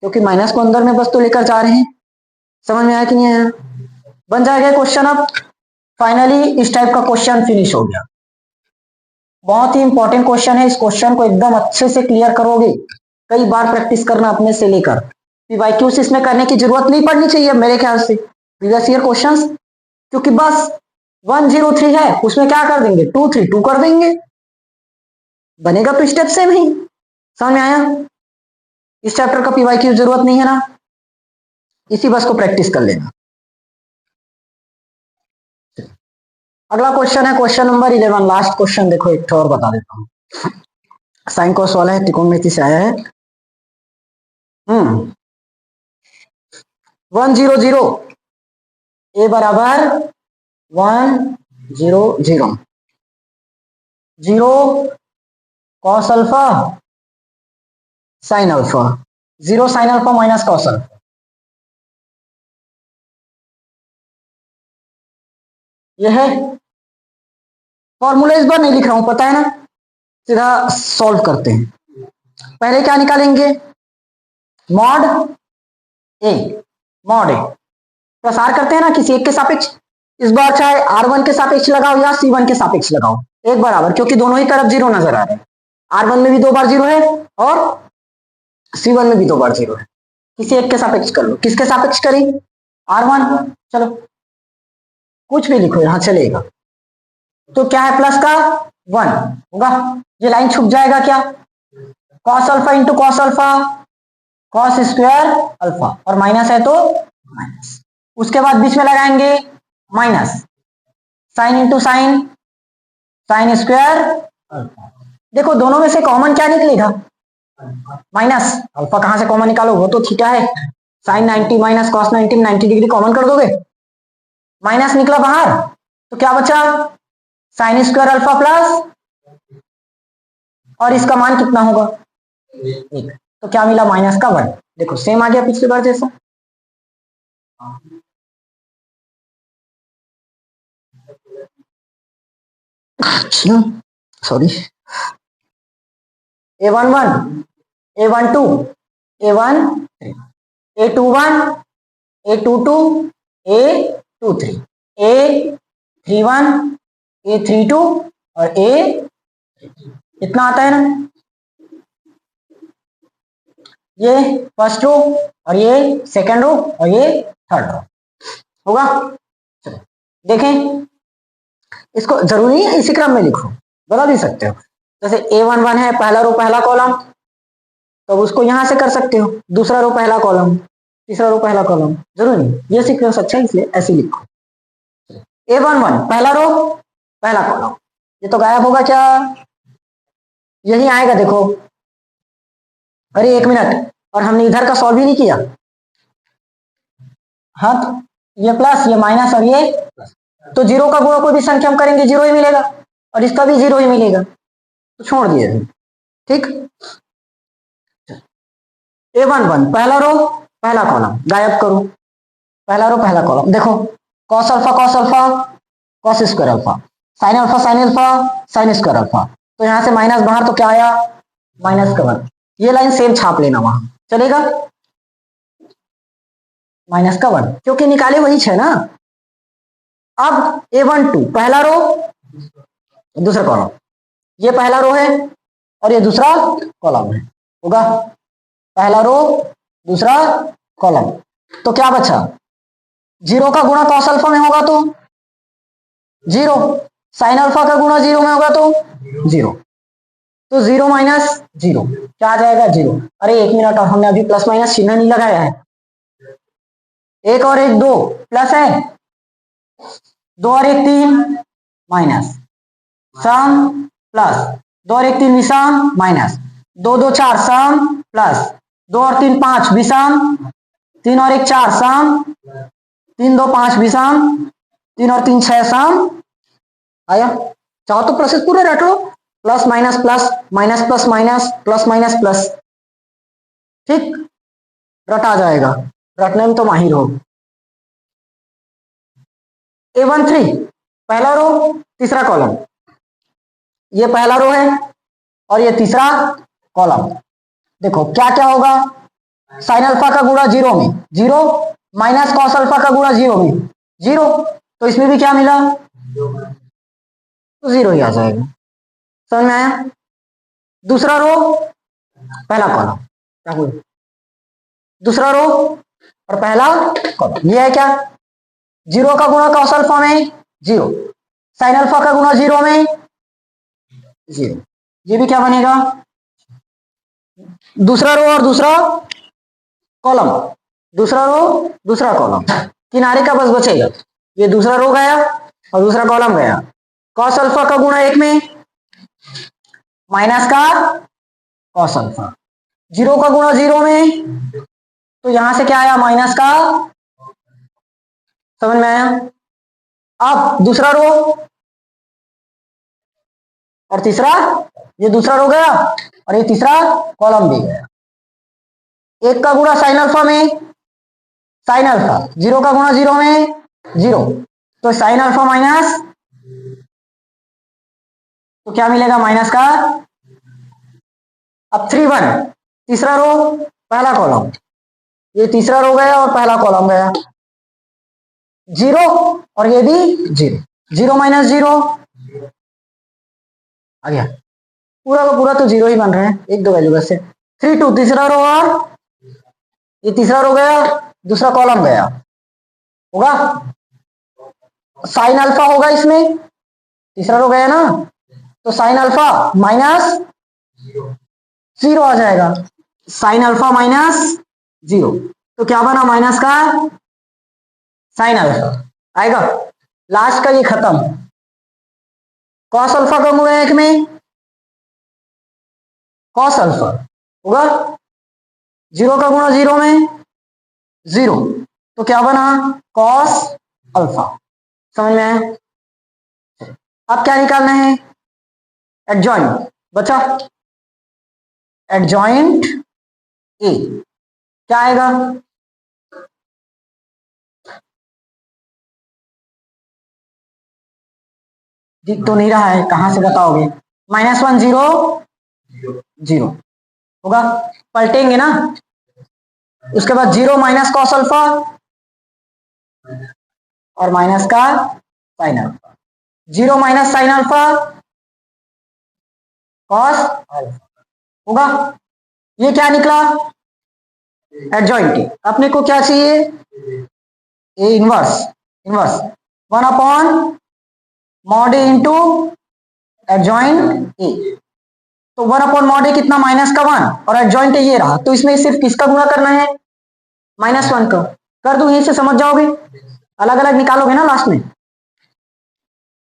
क्योंकि माइनस को अंदर में बस तो लेकर जा रहे हैं। समझ में आया कि नहीं आया, बन जाएगा क्वेश्चन। अब फाइनली इस टाइप का क्वेश्चन फिनिश हो गया, बहुत ही इंपॉर्टेंट क्वेश्चन है, इस क्वेश्चन को एकदम अच्छे से क्लियर करोगे, कई बार प्रैक्टिस करना अपने से लेकर, पीवाईक्यूज इसमें करने की जरूरत नहीं पड़नी चाहिए मेरे ख्याल से, प्रीवियस ईयर क्वेश्चंस, क्योंकि बस 103 है, उसमें क्या कर देंगे 2 3 2 कर देंगे, बनेगा तो स्टेप सेम ही। समझ में आया, इस चैप्टर का पीवाईक्यू जरूरत नहीं है ना, इसी बस को प्रैक्टिस कर लेना। अगला क्वेश्चन है क्वेश्चन नंबर 11, लास्ट क्वेश्चन। देखो एक और बता देता हूँ, साइन कॉस वाला है, त्रिकोणमिति से आया है। 100 ए बराबर 100, 0 cos alpha sine alpha, 0 sine alpha minus cos alpha, यह है फॉर्मूला, इस बार नहीं लिख रहा हूं पता है ना, सीधा सॉल्व करते हैं। पहले क्या निकालेंगे, मॉड ए, मॉड ए प्रसार करते हैं ना किसी एक के सापेक्ष, इस बार चाहे R1 के सापेक्ष लगाओ या C1 के सापेक्ष लगाओ, एक बराबर, क्योंकि दोनों ही तरफ 0 नजर आ रहे हैं, R1 में भी 2 बार 0 है और C1 में भी 2 बार 0 है, किसी एक के सापेक्ष कर लो। किसके सापेक्ष करी? R1। चलो कुछ भी लिखो यहां चलेगा। तो क्या है प्लस का 1 होगा, ये लाइन छुप जाएगा क्या, cos alpha into cos alpha, cos square alpha, और माइनस है तो माइनस। उसके बाद बीच में लगाएंगे minus, sine into sine, sine square alpha. देखो दोनों में से कॉमन क्या निकलेगा, माइनस। अल्फा कहां से कॉमन निकालो, वो तो थीटा है। साइन 90 माइनस कॉस 90 में 90 डिग्री कॉमन कर दोगे, माइनस निकला बाहर, तो क्या बचा, साइन स्क्वायर अल्फा प्लस, और इसका मान कितना होगा 1, तो क्या मिला माइनस का 1। देखो सेम आ गया पिछली बार जैसा। Sorry, A11 A12 A13 A21 A22 A23 A31 A32 और A, इतना आता है ना, ये फर्स्ट रो और ये सेकंड रो और ये थर्ड रो होगा। चलो देखें, इसको जरूरी है इसी क्रम में लिखो, बता भी सकते हो। जैसे A11 है पहला रो पहला कॉलम, तो उसको यहां से कर सकते हो, दूसरा रो पहला कॉलम, तीसरा रो पहला कॉलम, जरूरी नहीं, ये सीक्वेंस अच्छा है इसलिए ऐसे लिखो। A11 पहला रो पहला कॉलम, ये तो गायब होगा क्या, यही आएगा देखो। अरे 1 मिनट, और हमने इधर का सॉल्व ही नहीं किया। हाँ तो ये प्लस ये माइनस और ये प्लस, तो जीरो का गुणा कोई भी संख्या हम करेंगे जीरो ही मिलेगा, और इसका भी जीरो ही मिलेगा, तो छोड़ दिए। ठीक, A11 पहला रो पहला कॉलम गायब करो, पहला रो पहला कॉलम। देखो cos alpha cos square alpha, sine alpha sine square alpha, तो यहां से माइनस बाहर, तो क्या आया माइनस का 1। ये लाइन सेम छाप लेना वहां, चलेगा माइनस का 1, क्योंकि निकाले वही है ना। अब A12 पहला रो दूसरा कॉलम, ये पहला रो है और ये दूसरा कॉलम है, होगा पहला रो दूसरा कॉलम, तो क्या बचा, जीरो का गुणा कॉस अल्फा में होगा तो जीरो, साइन अल्फा का गुणा जीरो में होगा तो जीरो, तो जीरो माइनस जीरो क्या आ जाएगा जीरो। अरे 1 मिनट, और हमने अभी प्लस माइनस चिन्ह नहीं लगाया है, 1 और 1 2 प्लस है, 2 और 1 3 माइनस, सम प्लस, 2 और 1 3 विषम माइनस, 2 2 4 सम प्लस, 2 और 3 5 विषम, 3 और 1 4 सम, 3 2 5 विषम, 3 और 3 6 सम आया। चाहो तो प्रोसेस पूरे रट लो, plus minus plus minus plus minus plus minus plus, ठीक रटा जाएगा, रटने में तो माहिर हो। A13 पहला रो तीसरा कॉलम, ये पहला रो है और ये तीसरा कॉलम। देखो क्या क्या होगा, साइन अल्फा का गुणा जीरो में जीरो, माइनस कॉस अल्फा का गुणा जीरो में जीरो, तो इसमें भी क्या मिला, तो जीरो ही आ जाएगा। समझ में आया। दूसरा रो पहला कॉलम, क्या हुआ, दूसरा रो और पहला कॉलम, ये है क्या, जीरो का गुणा कॉस अल्फा में जीरो, साइन अल्फा का गुणा जीरो में जीरो, ये भी क्या बनेगा, दूसरा रो और दूसरा कॉलम, दूसरा रो दूसरा कॉलम, किनारे का बस बचेगा, ये दूसरा रो गया और दूसरा कॉलम गया, कॉस अल्फा का गुणा 1 में माइनस का कॉस अल्फा, जीरो का गुणा जीरो में, तो यहां से क्या आया माइनस का, समझ में आया। अब दूसरा रो और तीसरा, ये दूसरा रो गया और ये तीसरा कॉलम भी गया, एक का गुणा साइन अल्फा में साइन अल्फा, जीरो का गुणा जीरो में जीरो, तो साइन अल्फा माइनस, तो क्या मिलेगा माइनस का। अब 3 1 तीसरा रो पहला कॉलम, ये तीसरा रो गया और पहला कॉलम गया, जीरो और ये भी जीरो, जीरो माइनस जीरो आ गया, पूरा का पूरा तो जीरो ही बन रहे हैं, एक दो वैल्यू बस से। 3 2 तीसरा रो, और ये तीसरा रो गया, दूसरा कॉलम गया, होगा साइन अल्फा होगा इसमें, तीसरा रो गया ना, तो साइन अल्फा माइनस 0 आ जाएगा, साइन अल्फा माइनस 0, तो क्या बना माइनस का साइन अल्फा आएगा। लास्ट का ये खत्म, कॉस अल्फा कम हुआ एक में, कॉस अल्फा होगा 0 का गुणा 0 में 0, तो क्या बना कॉस अल्फा। समझ में आया? अब क्या निकालना है, एडजॉइंट बचा, एडजॉइंट ए क्या आएगा, दिख तो नहीं रहा है, कहां से बताओगे, -1 0 0 होगा, पलटेंगे ना, उसके बाद 0 माइनस कॉस अल्फा और माइनस का sine alpha, 0 minus sine alpha cos alpha होगा। ये क्या निकला, एडजॉइंट। अपने को क्या चाहिए, A inverse, inverse 1/mod A into adjoint ए, तो 1/mod ए कितना -1 और एडजॉइंट ए ये रहा, तो इसमें सिर्फ किसका गुणा करना है, -1 का, कर दूं यहीं से समझ जाओगे, अलग अलग निकालोगे ना लास्ट में,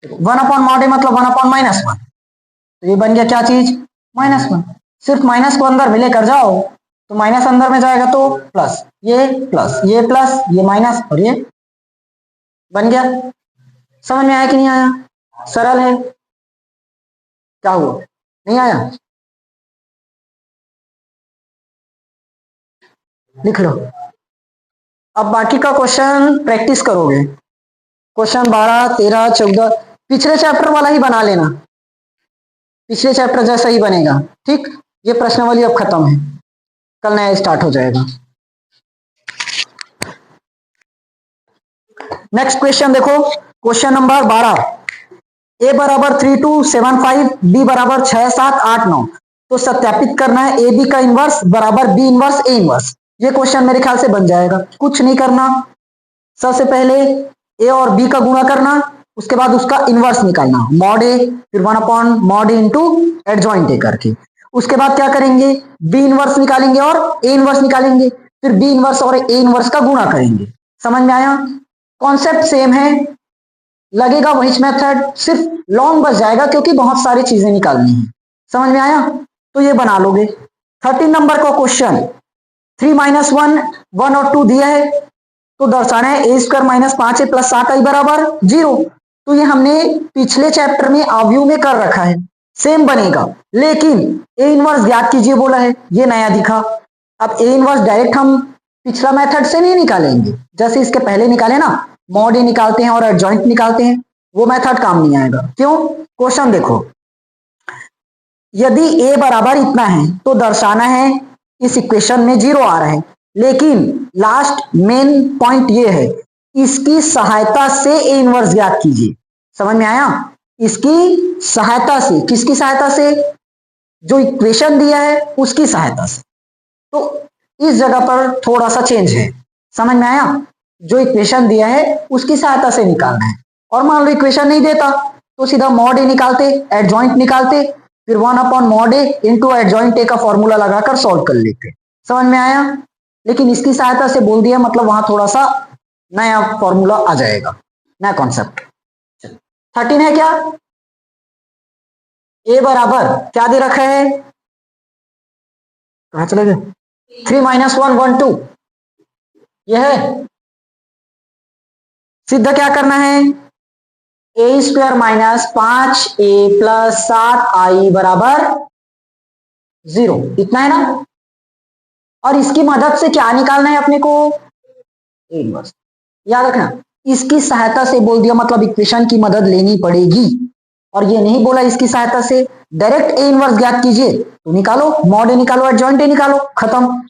1/mod ए मतलब 1/-1, तो ये बन गया क्या चीज -1, सिर्फ माइनस को अंदर में लेकर जाओ, तो माइनस अंदर में जाएगा तो प्लस, ये प्लस ये माइनस और ये बन गया। समझ में आया कि नहीं आया, सरल है, क्या हुआ नहीं आया, लिख लो। अब बाकी का क्वेश्चन प्रैक्टिस करोगे, क्वेश्चन 12 13 14 पिछले चैप्टर वाला ही बना लेना, पिछले चैप्टर जैसा ही बनेगा, ठीक। ये प्रश्नावली अब खत्म है, कल नया स्टार्ट हो जाएगा। नेक्स्ट क्वेश्चन देखो, क्वेश्चन नंबर 12, ए बराबर 3 2 7 5, बी बराबर 6 7 8 9, तो सत्यापित करना है ए बी का इनवर्स बराबर बी इनवर्स ए इनवर्स। ये क्वेश्चन मेरे ख्याल से बन जाएगा, कुछ नहीं करना, सबसे पहले ए और बी का गुणा करना, उसके बाद उसका इनवर्स निकालना, मॉड ए फिर 1/mod ए इंटू एडजॉइंट ए करके, उसके बाद क्या करेंगे बी इनवर्स निकालेंगे और ए इनवर्स निकालेंगे, फिर बी इनवर्स और ए इनवर्स का गुणा करेंगे। समझ में आया, कॉन्सेप्ट सेम है, लगेगा वही मेथड, सिर्फ लॉन्ग बच जाएगा क्योंकि बहुत सारी चीजें निकालनी है। समझ में आया, तो ये बना लोगे। 13 नंबर का क्वेश्चन, 3 -1 1 और 2 दिया है, तो दर्शाना है a स्क्वायर -5a + 7i बराबर 0, तो ये हमने पिछले चैप्टर में आव्यूह में कर रखा है, सेम बनेगा, लेकिन ए इनवर्स ज्ञात कीजिए बोला है, ये नया दिखा। अब ए इनवर्स डायरेक्ट हम पिछला मेथड से नहीं निकालेंगे, जैसे इसके पहले निकाले ना, मॉड ए निकालते हैं और एडजॉइंट निकालते हैं, वो मेथड काम नहीं आएगा। क्यों, क्वेश्चन देखो, यदि ए बराबर इतना है तो दर्शाना है इस इक्वेशन में 0 आ रहा है, लेकिन लास्ट मेन पॉइंट ये है, इसकी सहायता से ए इनवर्स ज्ञात कीजिए। समझ में आया, इसकी सहायता से, किसकी सहायता से, जो इक्वेशन दिया है उसकी सहायता से, तो इस जगह पर थोड़ा सा चेंज है। समझ में आया, जो इक्वेशन दिया है उसकी सहायता से निकालना है, और मान लो इक्वेशन नहीं देता तो सीधा मॉड ए निकालते, एडजॉइंट निकालते, फिर 1/mod ए इंटू एडजॉइंट ए का फॉर्मूला लगाकर सॉल्व कर लेते। समझ में आया, लेकिन इसकी सहायता से बोल दिया मतलब वहां थोड़ा सा नया फॉर्मूला आ जाएगा, नया कॉन्सेप्ट। 13 है क्या, ए बराबर क्या दे रखा है, कहां चले गए, 3 -1 1 2, यह है, सिद्ध क्या करना है, ए स्क्वायर -5a + 7i बराबर 0, इतना है ना, और इसकी मदद से क्या निकालना है अपने को, ए इनवर्स। याद रखना, इसकी सहायता से बोल दिया मतलब इक्वेशन की मदद लेनी पड़ेगी, और ये नहीं बोला इसकी सहायता से, डायरेक्ट ए इनवर्स ज्ञात कीजिए, तो निकालो, मॉड ए निकालो, एडजॉइंट ए निकालो, खत्म।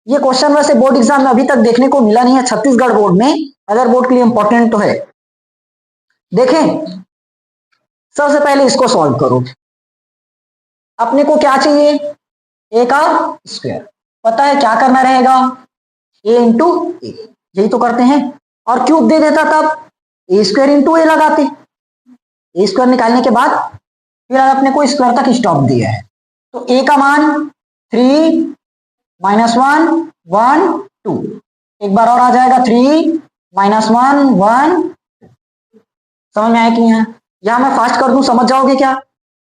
ये क्वेश्चन वैसे बोर्ड एग्जाम में अभी तक देखने को मिला नहीं है, छत्तीसगढ़ बोर्ड में, अदर बोर्ड के लिए इंपॉर्टेंट तो है। देखें, सबसे पहले इसको सॉल्व करो, अपने को क्या चाहिए, ए का स्क्वायर। पता है क्या करना रहेगा, ए इंटू ए, यही तो करते हैं। और क्यूब दे देता तब ए स्क्वायर इंटू ए लगाते। ए स्क्वायर निकालने के बाद फिर अपने को स्क्वायर तक स्टॉप दिया है, तो ए का मान 3 -1 1 2, एक बार और आ जाएगा 3 -1 1। समझ में आया कि नहीं? यहां मैं फास्ट कर दूं, समझ जाओगे क्या,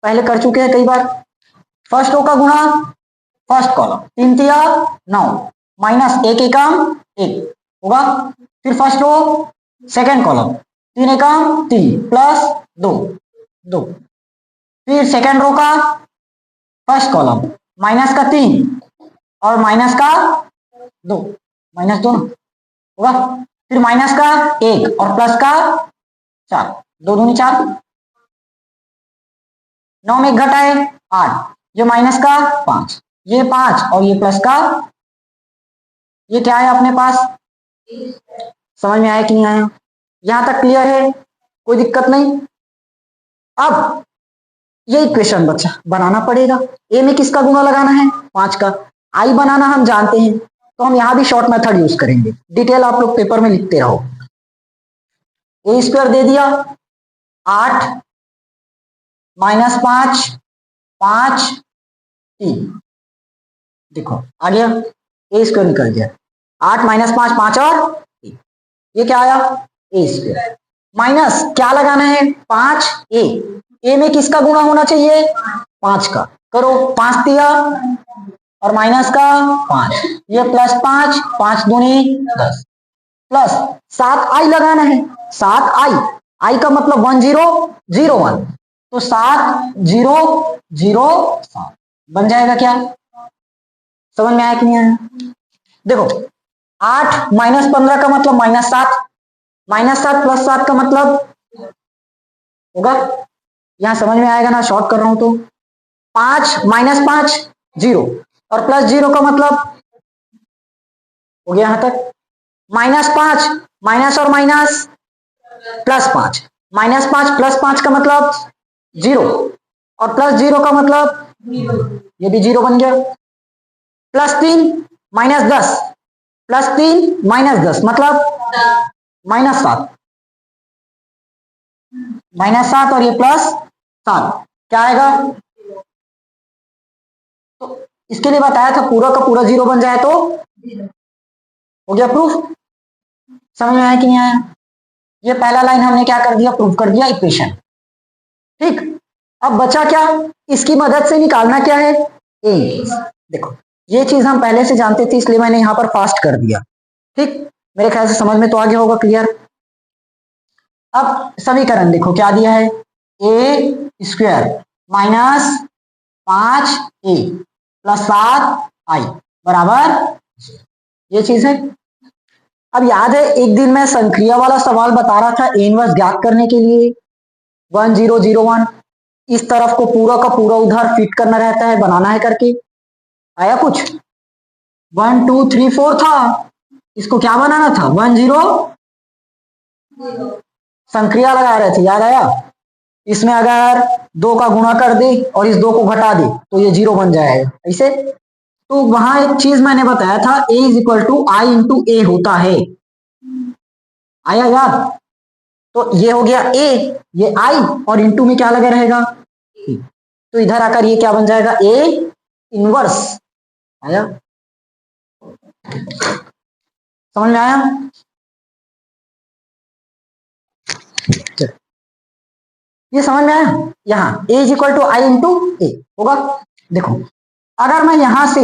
पहले कर चुके हैं कई बार। फर्स्ट रो का गुणा फर्स्ट कॉलम, 3 तिया 9 माइनस एक एकम एक होगा। फिर फर्स्ट रो सेकेंड कॉलम, 3 एकम 3 प्लस 2 2। फिर सेकेंड रो का फर्स्ट कॉलम माइनस का 3 और माइनस का 2, माइनस 2 होगा। फिर माइनस का 1 और प्लस का 4, 2 दूनी 4, 9 में 1 घटाए 8, ये माइनस का 5, ये 5 और ये प्लस का, ये क्या है अपने पास। समझ में आया कि नहीं आया? यहां तक क्लियर है, कोई दिक्कत नहीं। अब ये इक्वेशन बच्चा बनाना पड़ेगा। ए में किसका गुणा लगाना है, 5 का। आई बनाना हम जानते हैं, तो हम यहां भी शॉर्ट मेथड यूज करेंगे। डिटेल आप लोग पेपर में लिखते रहो। ए स्क्वायर दे दिया 8 -5 5 3, देखो आ गया, ए स्क्वायर निकल गया। 8 -5 5 और 3, ये क्या आया ए स्क्वायर। माइनस क्या लगाना है 5 ए में किसका गुणा होना चाहिए 5 का। करो 5 दिया और माइनस का 5, ये प्लस 5 5 दूनी 10 प्लस 7 आई लगाना है। 7 आई का मतलब 1 0 0 1, तो 7 0 0 7 बन जाएगा क्या। समझ में आया कि नहीं आया? देखो 8 -15 का मतलब -7, -7 प्लस 7 का मतलब होगा, यहां समझ में आएगा ना, शॉर्ट कर रहा हूं तो 5 -5 0 और प्लस 0 का मतलब हो गया यहां तक। -5 माइनस और माइनस प्लस 5, -5 प्लस 5 का मतलब 0 और प्लस 0 का मतलब ये भी 0 बन गया। +3 -10 +3 -10 मतलब -7, -7 और ये +7 क्या आएगा। तो इसके लिए बताया था पूरा का पूरा 0 बन जाए तो हो गया प्रूफ। समझ में आया कि नहीं आया? ये पहला लाइन हमने क्या कर दिया, प्रूफ कर दिया इक्वेशन। ठीक, अब बचा क्या, इसकी मदद से निकालना क्या है ए। देखो ये चीज हम पहले से जानते थे, इसलिए मैंने यहां पर फास्ट कर दिया। ठीक, मेरे ख्याल से समझ में तो आ गया होगा, क्लियर। अब समीकरण देखो क्या दिया है, ए स्क्वायर -5a + 7i बराबर, ये चीज है। अब याद है एक दिन मैं संक्रिया वाला सवाल बता रहा था, ए इनवर्स ज्ञात करने के लिए 1 0 0 1, इस तरफ को पूरा का पूरा उधर फिट करना रहता है, बनाना है करके। आया कुछ 1 2 3 4 था, इसको क्या बनाना था 1 0 संक्रिया लगा रहे थे, याद आया। इसमें अगर 2 का गुणा कर दे और इस 2 को घटा दे तो ये 0 बन जाएगा ऐसे। तो वहां एक चीज मैंने बताया था, a = i × a होता है, आया याद। तो ये हो गया a, ये i और इंटू में क्या लगा रहेगा, तो इधर आकर ये क्या बन जाएगा a इनवर्स। आया, समझ में आया। ये समझ में आया, यहाँ a = i × a होगा। देखो अगर मैं यहां से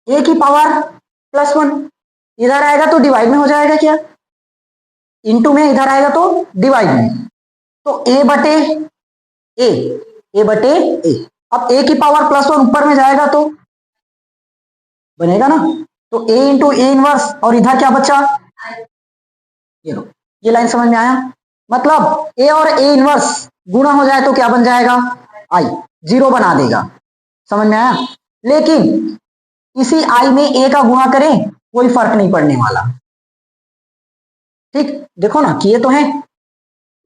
a की पावर +1 इधर आएगा तो डिवाइड में हो जाएगा क्या, इंटू में इधर आएगा तो डिवाइड में, तो a बटे a। अब a की पावर +1 ऊपर में जाएगा तो बनेगा ना, तो a × a इनवर्स और इधर क्या बचा, ये लो, ये लाइन समझ में आया। मतलब a और a इनवर्स गुणा हो जाए तो क्या बन जाएगा i, 0 बना देगा। समझ में आया। लेकिन इसी i में a का गुणा करें कोई फर्क नहीं पड़ने वाला। ठीक, देखो ना किए तो हैं,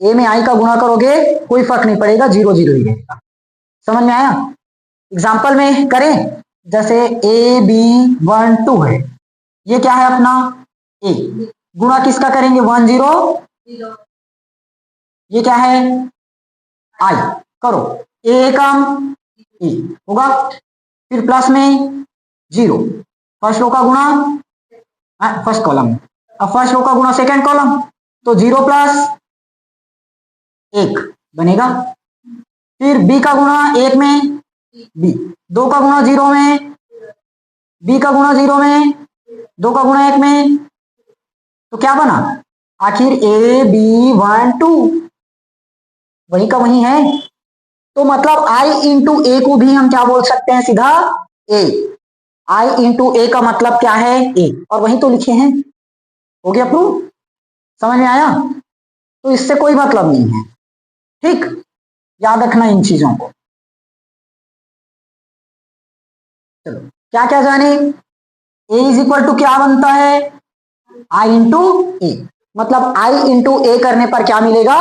a में i का गुणा करोगे कोई फर्क नहीं पड़ेगा, 0 0 ही रहेगा। समझ में आया। एग्जाम्पल में करें, जैसे ए बी 1 2 है, ये क्या है अपना ए, गुणा किसका करेंगे 1 0, ये क्या है आई, करो ए कम ए होगा, फिर प्लस में 0, फर्स्ट रो का गुणा फर्स्ट कॉलम, अब फर्स्ट रो का गुणा सेकेंड कॉलम, तो 0 प्लस 1 बनेगा, फिर बी का गुणा 1 में बी, 2 का गुणा 0 में, बी का गुणा 0 में, 2 का गुणा 1 में, तो क्या बना आखिर ए बी 1 2 वही का वही है, तो मतलब आई इंटू ए को भी हम क्या बोल सकते हैं सीधा ए, आई इंटू ए का मतलब क्या है ए, और वही तो लिखे हैं, हो गया प्रूव, समझ में आया, तो इससे कोई मतलब नहीं है, ठीक, याद रखना इन चीजों को। चलो क्या क्या जाने, ए इज इक्वल टू क्या बनता है आई इंटू ए, मतलब आई इंटू ए करने पर क्या मिलेगा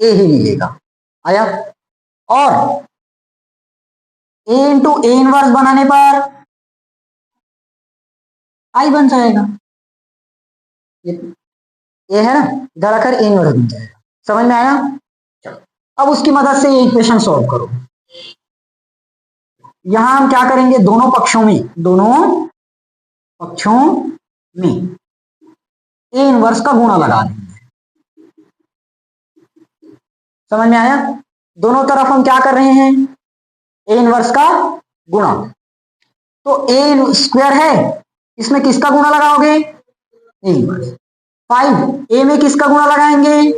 ए ही मिलेगा, आया, और ए इंटू ए इनवर्स बनाने पर आई बन जाएगा, ये है ना, इधर आकर ए इनवर्स बन जाएगा, समझ में आया। चलो अब उसकी मदद से ये इक्वेशन सॉल्व करो, यहां हम क्या करेंगे, दोनों पक्षों में ए इनवर्स का गुणा लगा देंगे, समझ में आया, दोनों तरफ हम क्या कर रहे हैं ए इनवर्स का गुणा, तो ए स्क्वायर है, इसमें किसका गुणा लगाओगे ए इनवर्स, 5 ए में किसका गुणा लगाएंगे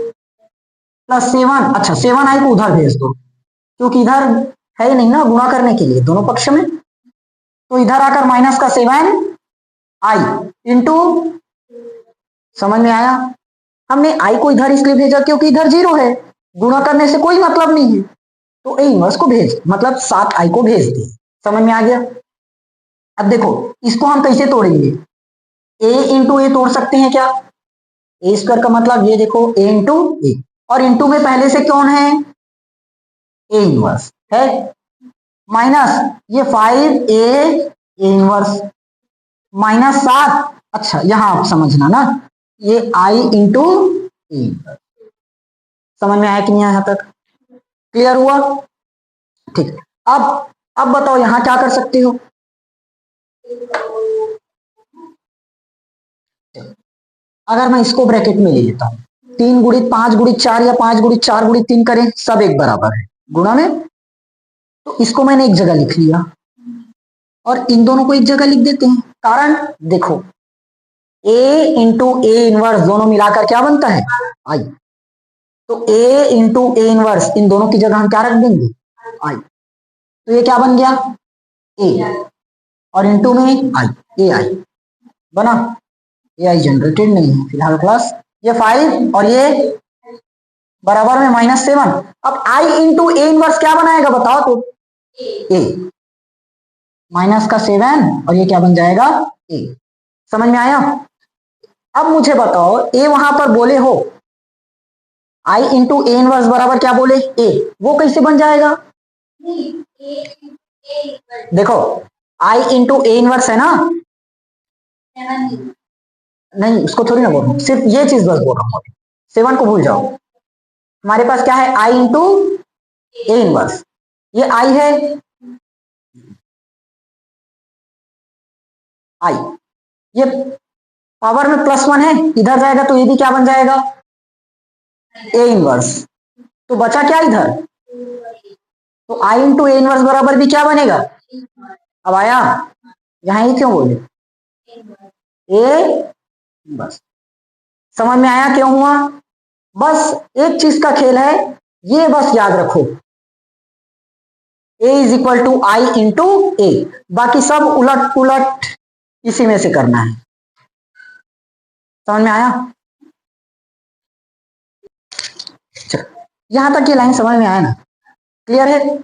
प्लस 7, अच्छा 7 आई को उधर भेज दो, क्योंकि इधर है ही नहीं ना गुणा करने के लिए दोनों पक्ष में, तो इधर आकर माइनस का 7 आई इंटू, समझ में आया, हमने आई को इधर इसलिए भेजा क्योंकि इधर 0 है, गुणा करने से कोई मतलब नहीं है, तो ए इनवर्स को भेज मतलब 7 आई को भेज दी, समझ में आ गया। अब देखो इसको हम कैसे तोड़ेंगे, ए इंटू ए तोड़ सकते हैं क्या, ए स्क्वायर का मतलब ये देखो ए इंटू ए, और इंटू में पहले से कौन है ए इनवर्स है, माइनस ये 5 ए इनवर्स माइनस 7, अच्छा यहां आप समझना ना, ये आई इंटू ए इनवर्स, समझ में आया कि नहीं यहां तक क्लियर हुआ, ठीक, अब बताओ यहां क्या कर सकते हो, अगर मैं इसको ब्रैकेट में ले लेता हूं 3 गुणित 5 गुणित 4 या 5 गुणित 4 गुणित 3 करें, सब एक बराबर है गुणा में, तो इसको मैंने एक जगह लिख लिया और इन दोनों को एक जगह लिख देते हैं, कारण देखो ए इंटू ए इनवर्स दोनों मिलाकर क्या बनता है आई, तो ए इंटू ए इनवर्स इन दोनों की जगह हम क्या रख देंगे आई, तो ये क्या बन गया ए, और इंटू में आई, ए आई बना, ए आई जनरेटेड नहीं है फिलहाल क्लास, ये 5 और ये बराबर में -7, अब आई इंटू ए इनवर्स क्या बनाएगा बताओ तो ए, माइनस का 7 और ये क्या बन जाएगा ए, समझ में आया। अब मुझे बताओ ए वहां पर बोले हो आई इंटू ए इनवर्स बराबर क्या बोले ए, वो कैसे बन जाएगा, देखो आई इंटू ए इनवर्स है ना, नहीं उसको थोड़ी ना बोल रहा हूं, सिर्फ ये चीज बस बोल रहा हूं, 7 को भूल जाओ, हमारे पास क्या है आई इंटू ए इनवर्स, ये आई है आई, ये पावर में +1 है, इधर जाएगा तो ये भी क्या बन जाएगा ए इनवर्स, तो बचा क्या इधर, तो आई इंटू ए इनवर्स बराबर भी क्या बनेगा, अब आया, यहां ही क्यों बोले ए, बस समझ में आया क्यों हुआ, बस एक चीज का खेल है, ये बस याद रखो A is equal to I into A, बाकी सब उलट पुलट इसी में से करना है, समझ में आया, यहां तक ये लाइन समझ में आया ना, क्लियर है।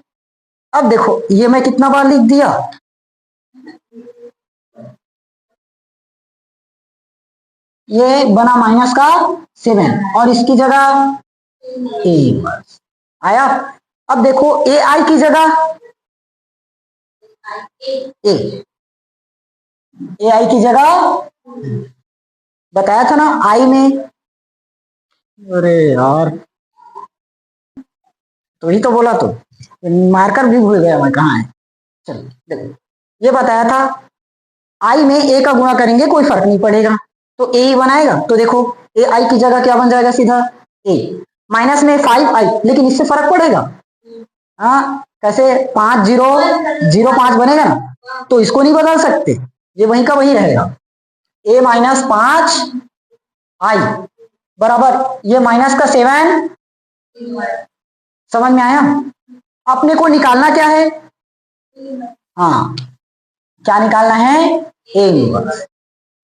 अब देखो ये मैं कितना बार लिख दिया, ये बना माइनस का 7 और इसकी जगह ए इनवर्स आया, अब देखो ए आई की जगह ए आई की जगह बताया था ना आई में, अरे यार तो ही तो बोला, तो मार्कर भी भूल गया मैं कहाँ है। चलो देखो, ये बताया था आई में ए का गुणा करेंगे कोई फर्क नहीं पड़ेगा, तो ए ही बनाएगा। तो देखो ए आई की जगह क्या बन जाएगा, सीधा ए माइनस में 5 आई, लेकिन इससे फर्क पड़ेगा। हाँ कैसे, 5 0 0 5 बनेगा ना, तो इसको नहीं बदल सकते, ये वहीं का वहीं रहेगा। ए माइनस 5 आई बराबर ये माइनस का 7, समझ में आया। अपने को निकालना क्या है, हाँ क्या निकालना है, ए इनवर्स।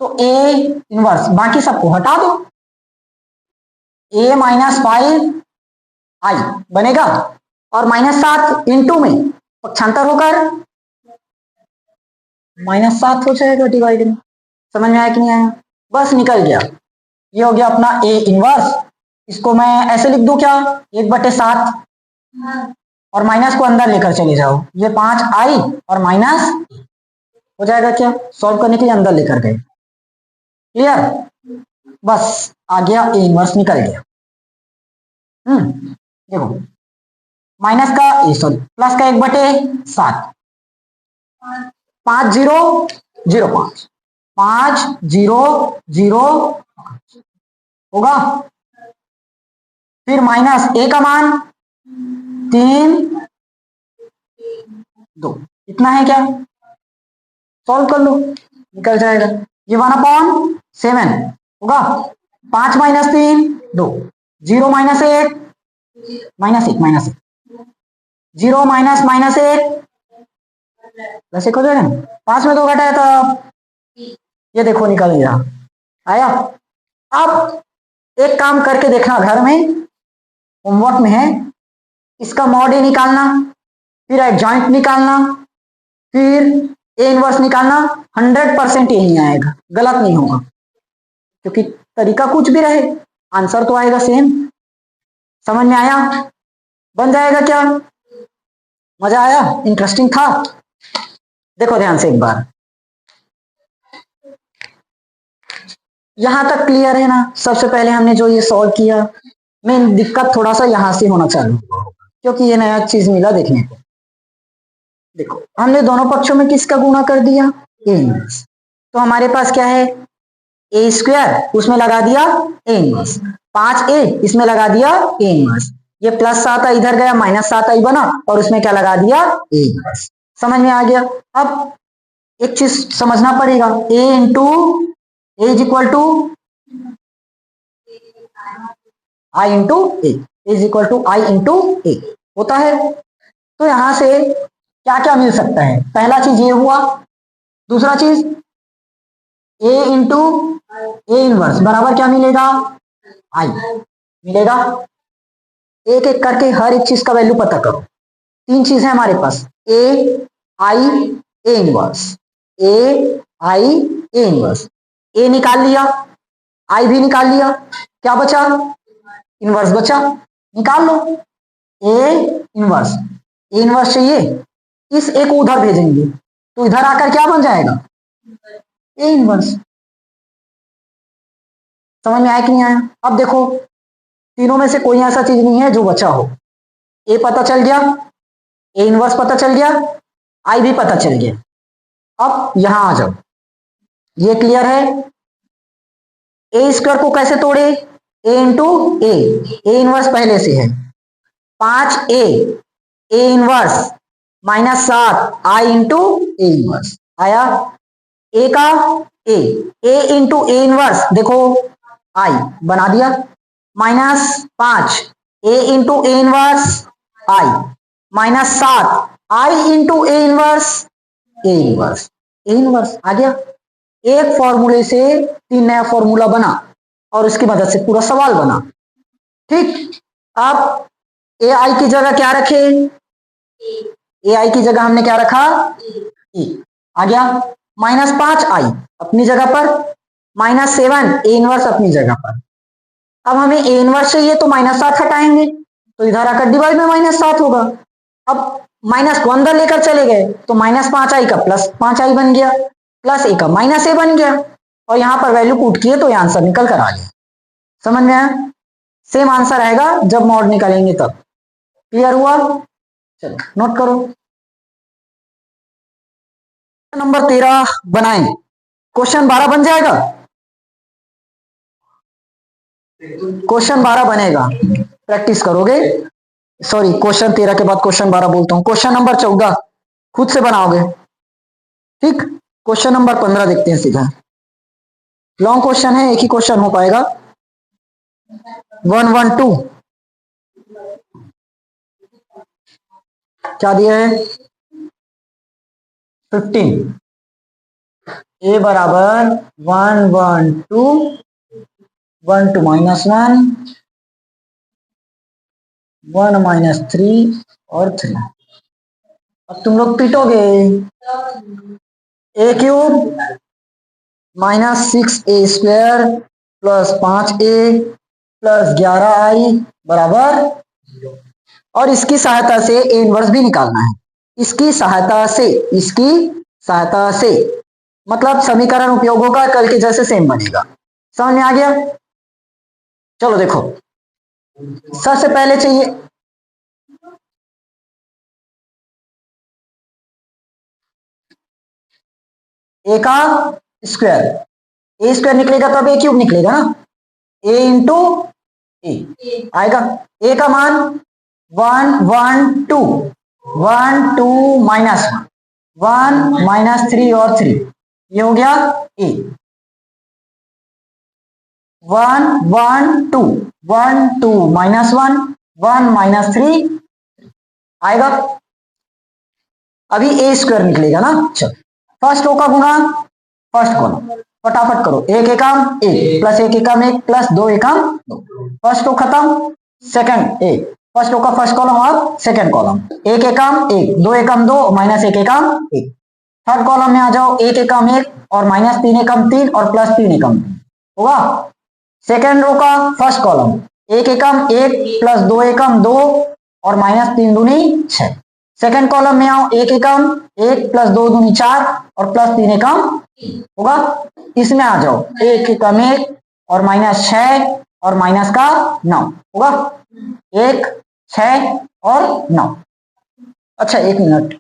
तो ए इनवर्स बाकी सबको हटा दो, ए माइनस 5 आई बनेगा और -7 इंटू में पक्षांतर होकर -7 हो जाएगा डिवाइड में। समझ में आया कि नहीं आया, बस निकल गया। ये हो गया अपना ए इनवर्स। इसको मैं ऐसे लिख दूं क्या, 1/7 और माइनस को अंदर लेकर चले जाओ, ये 5 आई और माइनस हो जाएगा क्या, सॉल्व करने के लिए अंदर लेकर गए, क्लियर। बस आ गया ए इनवर्स निकल गया। देखो माइनस का सॉरी प्लस का 1/7, 5 0 0 5 5 0 0 होगा, फिर माइनस ए का मान 3 2, इतना है क्या, सॉल्व कर लो निकल जाएगा। ये 1/7 होगा, 5 - 3 2 0 - 1 -1 0 -1 प्लस 1 हो जाएगा, 5 में 2 घटाया था, ये देखो निकल गया आया। अब एक काम करके देखना घर में, होमवर्क में है, इसका मॉड ए निकालना, फिर एडजॉइंट निकालना, फिर ए इनवर्स निकालना, 100% यही आएगा, गलत नहीं होगा, क्योंकि तरीका कुछ भी रहे आंसर तो आएगा सेम। समझ में आया, बन जाएगा क्या, मजा आया, इंटरेस्टिंग था। देखो ध्यान से एक बार, यहां तक क्लियर है ना। सबसे पहले हमने जो ये सॉल्व किया, मेन दिक्कत थोड़ा सा यहां से होना चालू, क्योंकि ये नया चीज मिला देखने को। देखो हमने दोनों पक्षों में किसका गुणा कर दिया, ए इनवर्स, तो हमारे पास क्या है, ए स्क्वायर उसमें लगा दिया ए इनवर्स, 5a इसमें लगा दिया ए इनवर्स, ये +7 इधर गया -7 बना और उसमें क्या लगा दिया, ए इनवर्स। समझ में आ गया। अब एक चीज समझना पड़ेगा, a into A is equal to I into A, is equal to I into A होता है। तो यहां से क्या क्या मिल सकता है, पहला चीज ये हुआ, दूसरा चीज a इंटू ए इनवर्स बराबर क्या मिलेगा, आई मिलेगा। एक एक करके हर एक चीज का वैल्यू पता करो। 3 चीज है हमारे पास, ए आई ए इनवर्स, ए आई ए इनवर्स। ए निकाल लिया, आई भी निकाल लिया, क्या बचा, इनवर्स बचा, निकाल लो ए इनवर्स। ए इनवर्स चाहिए, इस ए को उधर भेजेंगे तो इधर आकर क्या बन जाएगा, ए इनवर्स। समझ में आया कि नहीं आया। अब देखो तीनों में से कोई ऐसा चीज नहीं है जो बचा हो, ए पता चल गया, ए इनवर्स पता चल गया, आई भी पता चल गया। अब यहां आ जाओ, ये क्लियर है। ए स्क्वायर को कैसे तोड़े, ए इंटू ए इनवर्स पहले से है, 5a A inverse -7 I into A inverse आया। ए का ए इंटू ए इनवर्स देखो आई बना दिया, -5 A into A inverse I, -7 I into A inverse A inverse, A inverse आ गया। एक फॉर्मूले से 3 नया फॉर्मूला बना और उसकी मदद से पूरा सवाल बना। ठीक, अब ए आई की जगह क्या रखे, ए आई की जगह हमने क्या रखा, ए आ गया। -5 आई अपनी जगह पर, -7 ए इनवर्स अपनी जगह पर। अब हमें ए इनवर्स चाहिए तो -7 हटाएंगे तो इधर आकर डिवाइड में -7 होगा। अब माइनस को अंदर लेकर चले गए तो -5i का +5i बन गया, प्लस a का -a बन गया, और यहां पर वैल्यू पुट किए तो ये आंसर निकल कर आ गया। समझ में आया? सेम आंसर आएगा जब मॉड निकालेंगे तब। क्लियर हुआ? चलो नोट करो। नंबर 13 बनाएं, क्वेश्चन 12 बन जाएगा, क्वेश्चन 12 बनेगा, प्रैक्टिस करोगे। सॉरी, क्वेश्चन 13 के बाद क्वेश्चन 12 बोलता हूं। क्वेश्चन नंबर 14 खुद से बनाओगे, ठीक। क्वेश्चन नंबर 15 देखते हैं सीधा, लॉन्ग क्वेश्चन है, एक ही क्वेश्चन हो पाएगा। 112 क्या दिया है? 15 a बराबर 1 1 2 1 2 -1 1 -3 और 3। अब तुम लोग पीटोगे, a cube -6a² plus 5a plus 11i बराबर, और इसकी सहायता से a इनवर्स भी निकालना है। इसकी सहायता से मतलब समीकरण उपयोग होगा, कल के जैसे सेम बनेगा। समझ में आ गया? चलो देखो, सबसे पहले चाहिए a का स्क्वायर, a स्क्वायर निकलेगा तब a क्यूब निकलेगा ना, a इंटू ए आएगा। a का मान 1 1 2 1 2 -1 1 -3 और 3, ये हो गया a। 1 1 2 1 2 -1 1 -3 आएगा। अभी a स्क्वायर निकलेगा ना। चलो फर्स्ट रो का गुणा फर्स्ट कॉलम, फटाफट करो। एक एकम एक प्लस एक एकम एक प्लस दो एकम दो, फर्स्ट रो खत्म। सेकंड एक, फर्स्ट रो का फर्स्ट कॉलम और सेकंड कॉलम, एक एकम एक दो एकम दो माइनस एक एकम एक। थर्ड कॉलम में आ जाओ, एक एकम एक और -3 एकम 3 और +3 एकम 3 होगा। सेकंड रो का फर्स्ट कॉलम, एक एकम एक प्लस दो एकम दो और -3 दूनी 6। सेकंड कॉलम में आओ, एक एकम एक प्लस दो दूनी 4 और +3 एकम होगा। इसमें आ जाओ, एक एकम एक और -6 और माइनस का 9 होगा। 1 6 और 9। अच्छा एक मिनट,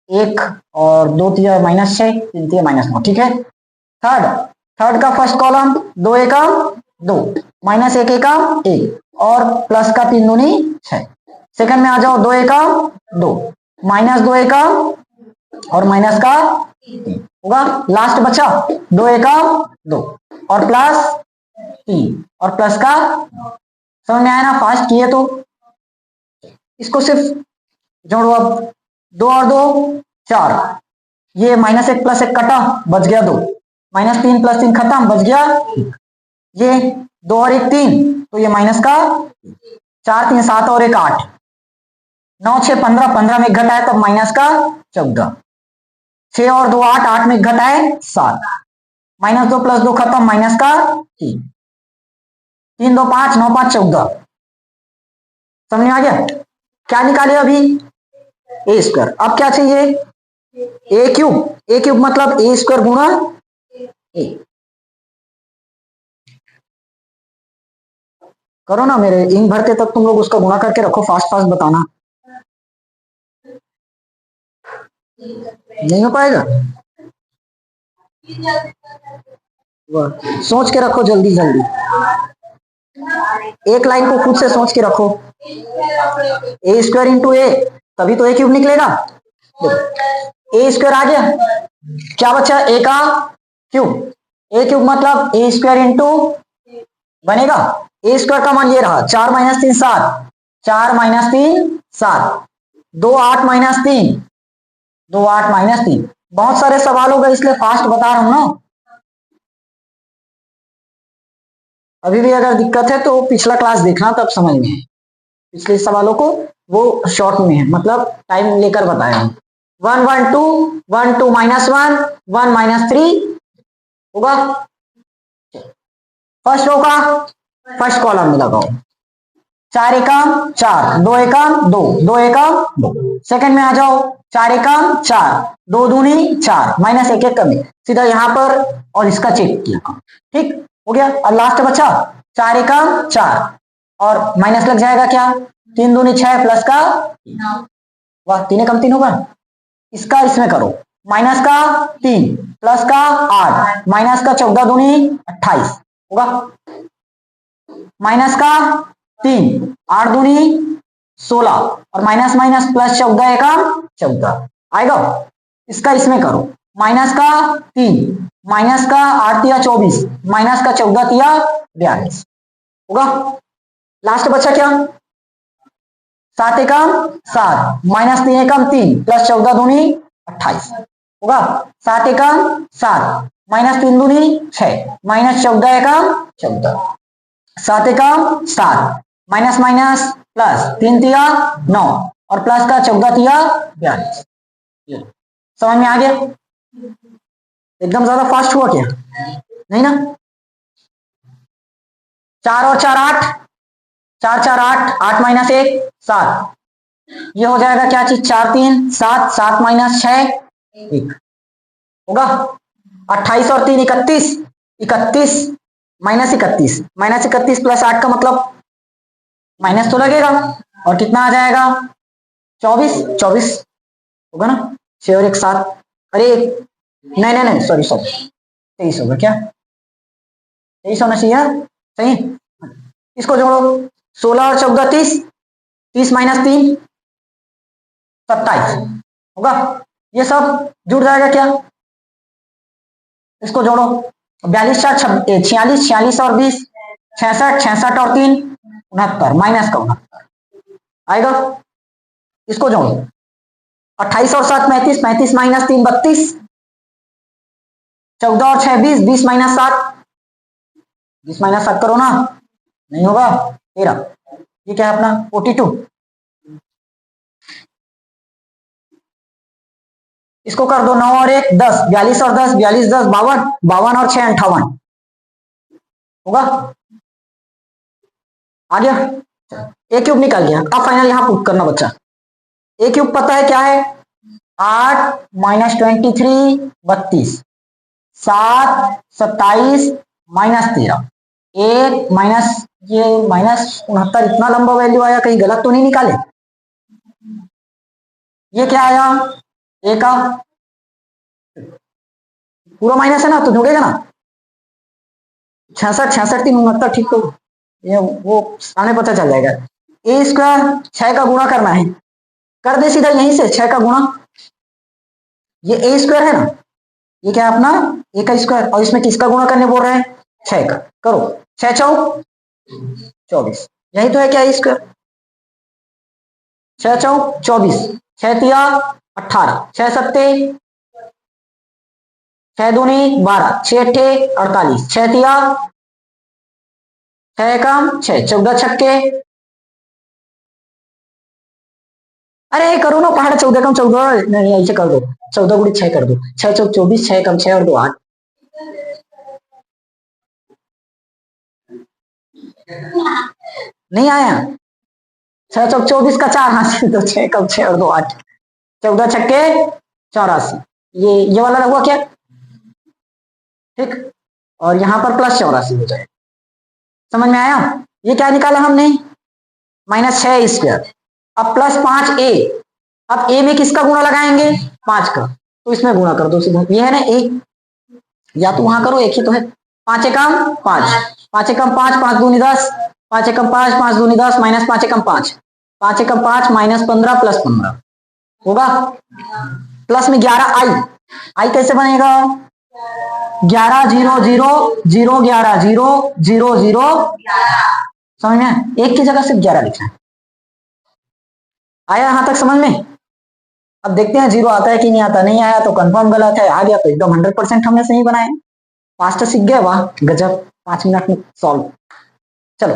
एक और दो तिया -6 तीन तिया -9, ठीक है। थर्ड का फर्स्ट कॉलम, दो एकम दो माइनस एक एकम एक और प्लस का 3 दूनी 6। सेकंड में आ जाओ, दो एकम दो माइनस दो एकम और माइनस का 3 होगा। लास्ट बचा दो एकम दो और प्लस 3 और प्लस का, समझ में आया ना? फास्ट किए तो इसको सिर्फ जोड़ो। अब 2 और 2 4, ये -1 + 1 कटा बच गया 2, -3 + 3 खत्म बच गया, ये 2 और 1 3 तो ये माइनस का 4 3 7 और 1 8, 9 6 15 15 में घटा है तब माइनस का 14, 6 और 2 8 8 में घटा है 7, -2 + 2 खत्म माइनस का 3 3 2 5 9 5 14। समझ में आ गया? क्या निकाले अभी? a square. अब क्या चाहिए? a क्यूब मतलब a स्क्वायर गुणा a। करो ना, मेरे इंक भरते तक तुम लोग उसका गुणा करके रखो, फास्ट फास्ट बताना। नहीं हो पाएगा? सोच के रखो जल्दी जल्दी, एक लाइन को खुद से सोच के रखो। a स्क्वायर इंटू a, तभी तो a क्यूब निकलेगा। a स्क्वायर आ गया, क्या बचा? a का क्यूब, a क्यूब मतलब a स्क्वायर इंटू बनेगा। a स्क्वायर का मान ये रहा 4 - 3 7, 4 - 3 7, 2 8 - 3 2 8 - 3। बहुत सारे सवाल हो गए इसलिए फास्ट बता रहा हूं ना। अभी भी अगर दिक्कत है तो पिछला क्लास देखना, तब समझ में है। पिछले सवालों को वो शॉर्ट में है, मतलब टाइम लेकर बताया हूं। 1 1 2 1 2 -1 1 -3 होगा। फर्स्ट रो का फर्स्ट कॉलम में लगाओ, 4 एकम 4, 2 एकम 2, 2 एकम 2। सेकंड में आ जाओ, 4 एकम 4, 2 दूनी 4, माइनस 1 1 कमी, सीधा यहां पर और इसका चेक किया। ठीक हो गया। और लास्ट बचा 4 एकम 4 और माइनस लग जाएगा क्या, 3 दूनी 6 प्लस का, वाह 3 एकम 3 होगा। इसका इसमें करो, माइनस का 3 प्लस का 8 माइनस का 14 दूनी 28 होगा, माइनस का 3 8 दूनी 16 और माइनस माइनस प्लस 14 एकम 14 आएगा। इसका इसमें करो, माइनस का 3 माइनस का 8 तिया 24 माइनस का 14 तिया 42 होगा। लास्ट बचा क्या, 7 एकम 7 माइनस 3 एकम 3 प्लस 14 दूनी 28 होगा। 7 एकम 7 माइनस 3 दूनी 6 माइनस 14 एकम 14, 7 एकम 7 माइनस माइनस प्लस 3 तिया 9 और प्लस का 14 तिया 42। समझ में आ गया? एकदम ज्यादा फास्ट हुआ क्या, नहीं ना? 4 और 4 8, 4 4 8, 8 माइनस 1 7, ये हो जाएगा क्या चीज, 4 3 7, 7 माइनस 6 1 होगा। 28 और 3 31, 31 माइनस 31, माइनस 31 प्लस 8 का मतलब माइनस तो लगेगा और कितना आ जाएगा 24, 24 होगा ना। 6 और 1 7, अरे नहीं नहीं नहीं सॉरी सॉरी 23 होगा क्या, 23 होना चाहिए सही। इसको जोड़ो, 16 और 14 30, 30 माइनस 3 27 होगा। ये सब जुड़ जाएगा क्या, इसको जोड़ो, 42 4 46, 46 और 20 66, 66 और 3 69 माइनस का 69 आएगा। इसको जोड़ो, 28 और 7 35, 35 माइनस 3 32, 14 और 6 20, 20 माइनस 7, 20 माइनस 7 करो ना, नहीं होगा 13, ये क्या है अपना 42। इसको कर दो 9 और 1 10, 42 और 10 42 10 52, 52 और 6 58 होगा। आ गया, ए क्यूब निकल गया। अब फाइनल यहां पुट करना बच्चा, ए क्यूब पता है क्या है, 8 माइनस 23 32, 7 27 माइनस 13, 1 माइनस ये माइनस 69, इतना लंबा वैल्यू आया, कहीं गलत तो नहीं निकाले। ये क्या आया, ए का पूरा माइनस है ना, तो जुड़ेगा ना 66 66 3 69, ठीक, तो ये वो सामने पता चल जाएगा। ए स्क्वायर 6 का गुणा करना है, कर दे सीधा यहीं से 6 का गुणा, ये ए स्क्वायर है ना, ये क्या है अपना ए का स्क्वायर, और इसमें किसका गुणा करने बोल रहे हैं 6 का, करो 6 चौक 24, यही तो है क्या स्क्वायर, 6 चौक 24, 6 तिया 18, 6 सत्ते 6 दूनी 12, 6 अट्ठे 48, 6 तिया 6 एकम 6, 14 छक्के, अरे करो ना पहाड़, 14 कम 14, नहीं ऐसे कर दो, 14 गुड़ी 6 कर दो, 6 चौक 24, 6 कम 6 और 2 8, नहीं आया, 6 चौक 24 का 4 हाथ से, तो 6 कम 6 और 2 8, 14 छक्के 84, ये वाला हुआ क्या, ठीक, और यहां पर प्लस 84 हो जाए। समझ में आया? ये क्या निकाला हमने, माइनस 6 स्क्वायर, अब प्लस 5 ए, अब ए में किसका गुणा लगाएंगे 5 का, तो इसमें गुणा कर दो सीधा, ये है ना ए, या तो वहां करो, एक ही तो है, 5 एकम 5, 5 एकम 5, 5 दूनी 10, 5 एकम 5, 5 दूनी 10 माइनस 5 एकम 5, 5 एकम 5 माइनस 15 प्लस 15 होगा। प्लस में 11 आई, आई कैसे बनेगा, 11 0 0 0 11 0 0 0, समझ में, एक की जगह सिर्फ 11 लिखना है। आया यहां तक समझ में? अब देखते हैं 0 आता है कि नहीं आता, नहीं आया तो कंफर्म गलत है, आ गया तो एकदम 100% हमने सही बनाया। फास्ट सीख गए, वाह गजब, 5 मिनट में सॉल्व। चलो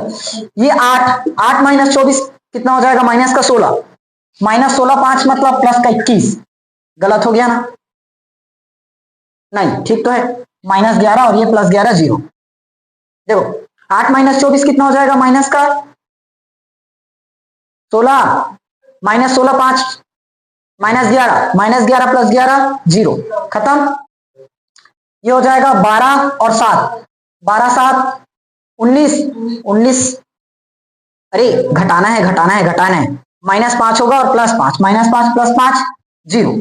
ये 8 माइनस 24 कितना हो जाएगा, माइनस का 16, माइनस 16 5 मतलब प्लस का 21, गलत हो गया ना, नहीं ठीक तो है, माइनस 11 और ये प्लस 11 0। देखो 8 माइनस 24 कितना हो जाएगा, माइनस का 16 माइनस 16 5 -11 प्लस 11 0 खत्म। ये हो जाएगा 12 और 7 12 7 19 अरे घटाना है -5 होगा और +5 -5 + 5 0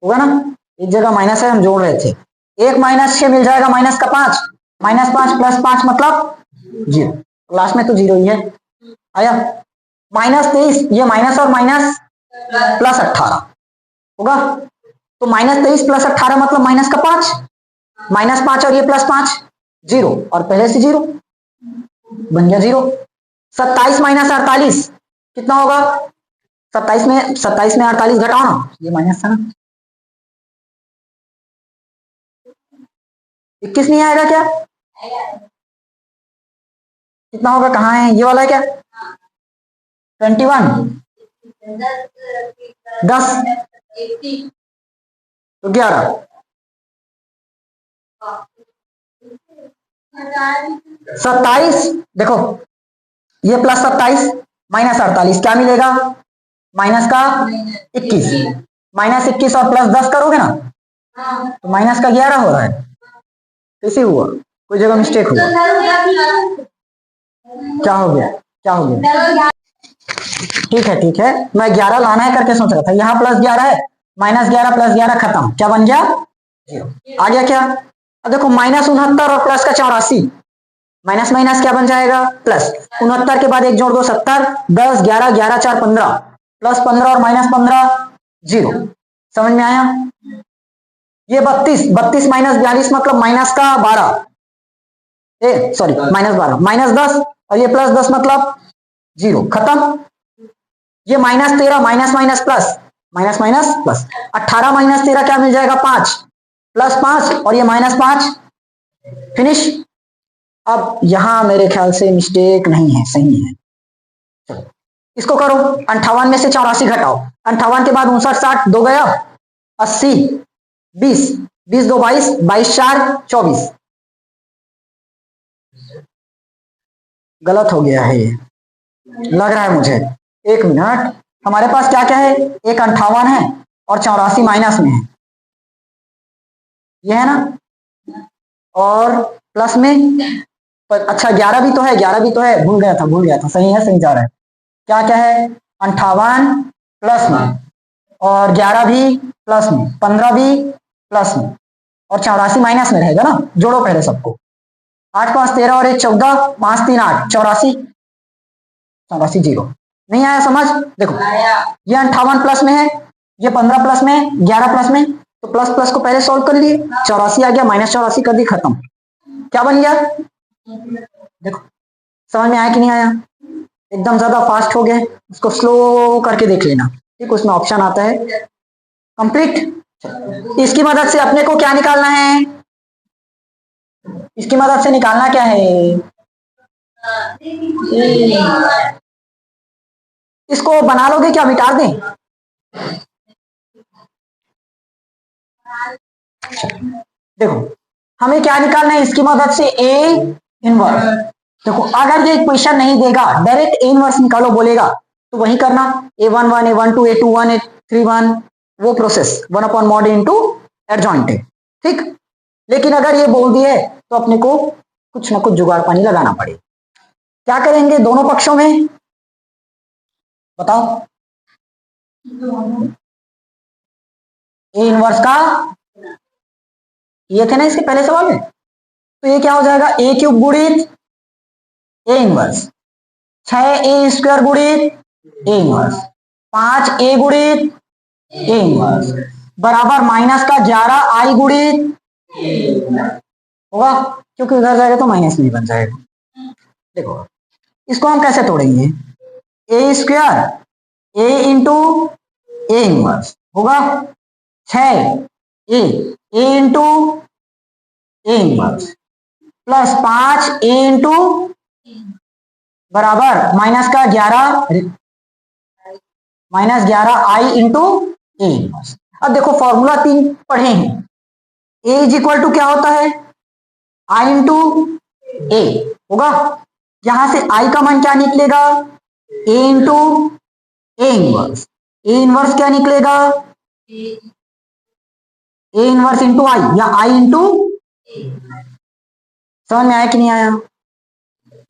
होगा ना। एक जगह माइनस है हम जोड़ रहे थे। 1 -6 मिल जाएगा माइनस का 5 -5 + 5 मतलब 0। लास्ट में तो 0 ही है। आया -23 ये माइनस और माइनस +18 होगा। तो -23 + 18 मतलब माइनस का 5 -5 और ये +5 0 और पहले से 0 बन गया 0। 27 - 48 कितना होगा? 27 में 48 घटाओ ना, ये माइनस था ना। 21 नहीं आएगा क्या? कितना होगा? कहाँ है ये वाला? है क्या 21 10 तो 11 27 देखो ये +27 -48 क्या मिलेगा? माइनस का 21 -21 और +10 करोगे ना तो माइनस का 11 हो रहा है। कैसे हुआ? कोई जगह मिस्टेक हुआ? क्या हो गया? ठीक है मैं 11 लाना है करके सोच रहा था। यहाँ +11 है -11 + 11 खत्म। क्या बन गया? 0 आ गया क्या? अब देखो -69 और प्लस का 84 माइनस माइनस क्या बन जाएगा? प्लस 69 के बाद 1 जोड़ दो 70 10 11 11 4 15 +15 और -15 0 समझ में आया? ये 32 -42 मतलब माइनस का 12 सॉरी -12 -10 और ये +10 मतलब 0 खत्म। ये -13 माइनस माइनस प्लस 18 - 13 क्या मिल जाएगा? 5 +5 और ये -5 फिनिश। अब यहां मेरे ख्याल से मिस्टेक नहीं है, सही है। चलो इसको करो। 58 में से 84 घटाओ। 58 के बाद 59 60 2 गया 80 20 20 2 22 22 4 24 गलत हो गया है ये लग रहा है मुझे। 1 मिनट हमारे पास क्या क्या है? एक 58 है और 84 माइनस में है, ये है ना। और प्लस में अच्छा 11 भी तो है, भूल गया था। सही है, सही जा रहा है। क्या क्या है? 58 प्लस में और 11 भी प्लस में 15 भी प्लस में और 84 माइनस में रहेगा ना। जोड़ो पहले सबको। 8 5 13 और 1 14 5 3 8 84 0 नहीं आया समझ? देखो ये 58 प्लस में है, ये 15 प्लस में है, 11 प्लस में, तो प्लस प्लस को पहले सॉल्व कर लिए। 84 आ गया, -84 कर दी, खत्म। क्या बन गया? देखो समझ में आया कि नहीं आया? एकदम ज्यादा फास्ट हो गया, उसको स्लो करके देख लेना। ठीक, उसमें ऑप्शन आता है कंप्लीट। इसकी मदद से अपने को क्या निकालना है? इसकी मदद से निकालना क्या है? इसको बना लोगे क्या? मिटा दें? देखो हमें क्या निकालना है इसकी मदद से? A inverse. देखो अगर ये इक्वेशन नहीं देगा, डायरेक्ट ए इनवर्स निकालो बोलेगा, तो वही करना। A1 1 A1 2 A2 1 A3 1 वो प्रोसेस 1/mod इनटू एडजॉइंटेड। ठीक, लेकिन अगर ये बोल दिए तो अपने को कुछ ना कुछ जुगाड़ पानी लगाना पड़ेगा। क्या करेंगे दोनों पक्षों में? बताओ। ए इनवर्स का ये थे ना इसके पहले सवाल में, तो ये क्या हो जाएगा? ए क्यूब गुणित ए इनवर्स 6A² गुणित ए इनवर्स 5A गुणित ए इनवर्स बराबर माइनस का 11I गुणित होगा, क्योंकि उधर जाएगा तो माइनस नहीं बन जाएगा। देखो इसको हम कैसे तोड़ेंगे? A² A into A inverse होगा 6A into A inverse plus 5A into बराबर माइनस का 11I इंटू ए इनवर्स। अब देखो फॉर्मूला 3 पढ़े हैं। A इज इक्वल टू क्या होता है? I इंटू ए होगा। यहां से I का मान क्या निकलेगा? A into A inverse. A inverse क्या निकलेगा? ए इनवर्स इंटू आई या आई इंटू, समझ में आया कि नहीं आया?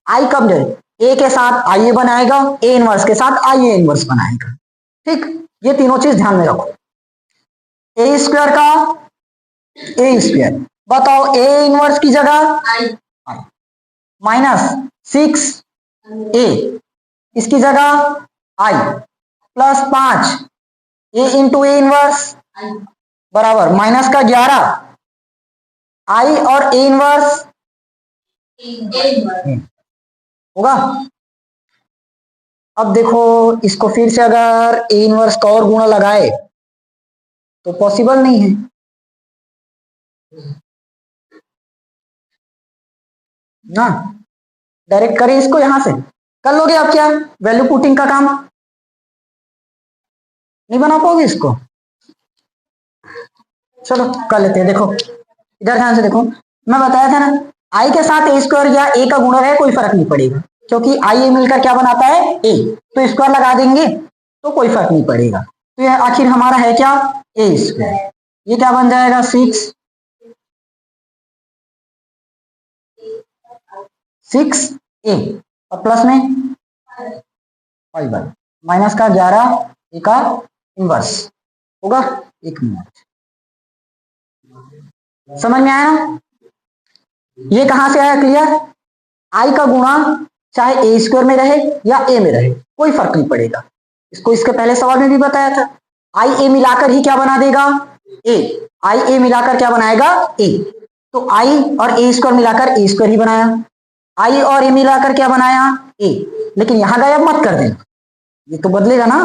आई कब ले, ए के साथ आई ए बनाएगा, ए इनवर्स के साथ आई ए इनवर्स बनाएगा। ठीक, ये तीनों चीज ध्यान में रखो। ए स्क्वायर का ए स्क्वायर, बताओ ए इनवर्स की जगह माइनस 6 ए, इसकी जगह I plus 5 A into A inverse बराबर माइनस का 11 आई और ए इनवर्स होगा। अब देखो इसको फिर से अगर ए इनवर्स का और गुणा लगाए तो पॉसिबल नहीं है ना, डायरेक्ट करें इसको, यहां से कर लोगे आप क्या वैल्यू पुटिंग का काम? नहीं बना पाओगे इसको? चलो कर लेते हैं। देखो इधर ध्यान से देखो, मैं बताया था ना आई के साथ ए स्क्वायर या ए का गुणा है कोई फर्क नहीं पड़ेगा, क्योंकि आई ए मिलकर क्या बनाता है ए, तो स्क्वायर लगा देंगे तो कोई फर्क नहीं पड़ेगा। तो ये आखिर हमारा है क्या ए स्क्वायर, ये क्या बन जाएगा 6 ए और प्लस में 5 माइनस का 11 ए का इनवर्स होगा। एक मिनट, समझ में आया ना? ये कहां से आया क्लियर? आई का गुणा चाहे ए स्क्वायर में रहे या ए में रहे कोई फर्क नहीं पड़ेगा। इसको इसके पहले सवाल में भी बताया था, आई ए मिलाकर ही क्या बना देगा ए, आई ए मिलाकर क्या बनाएगा ए, तो आई और ए स्क्वायर मिलाकर ए स्क्वायर ही बनाया, आई और ए मिलाकर क्या बनाया ए, लेकिन यहां गायब मत कर देना, ये तो बदलेगा ना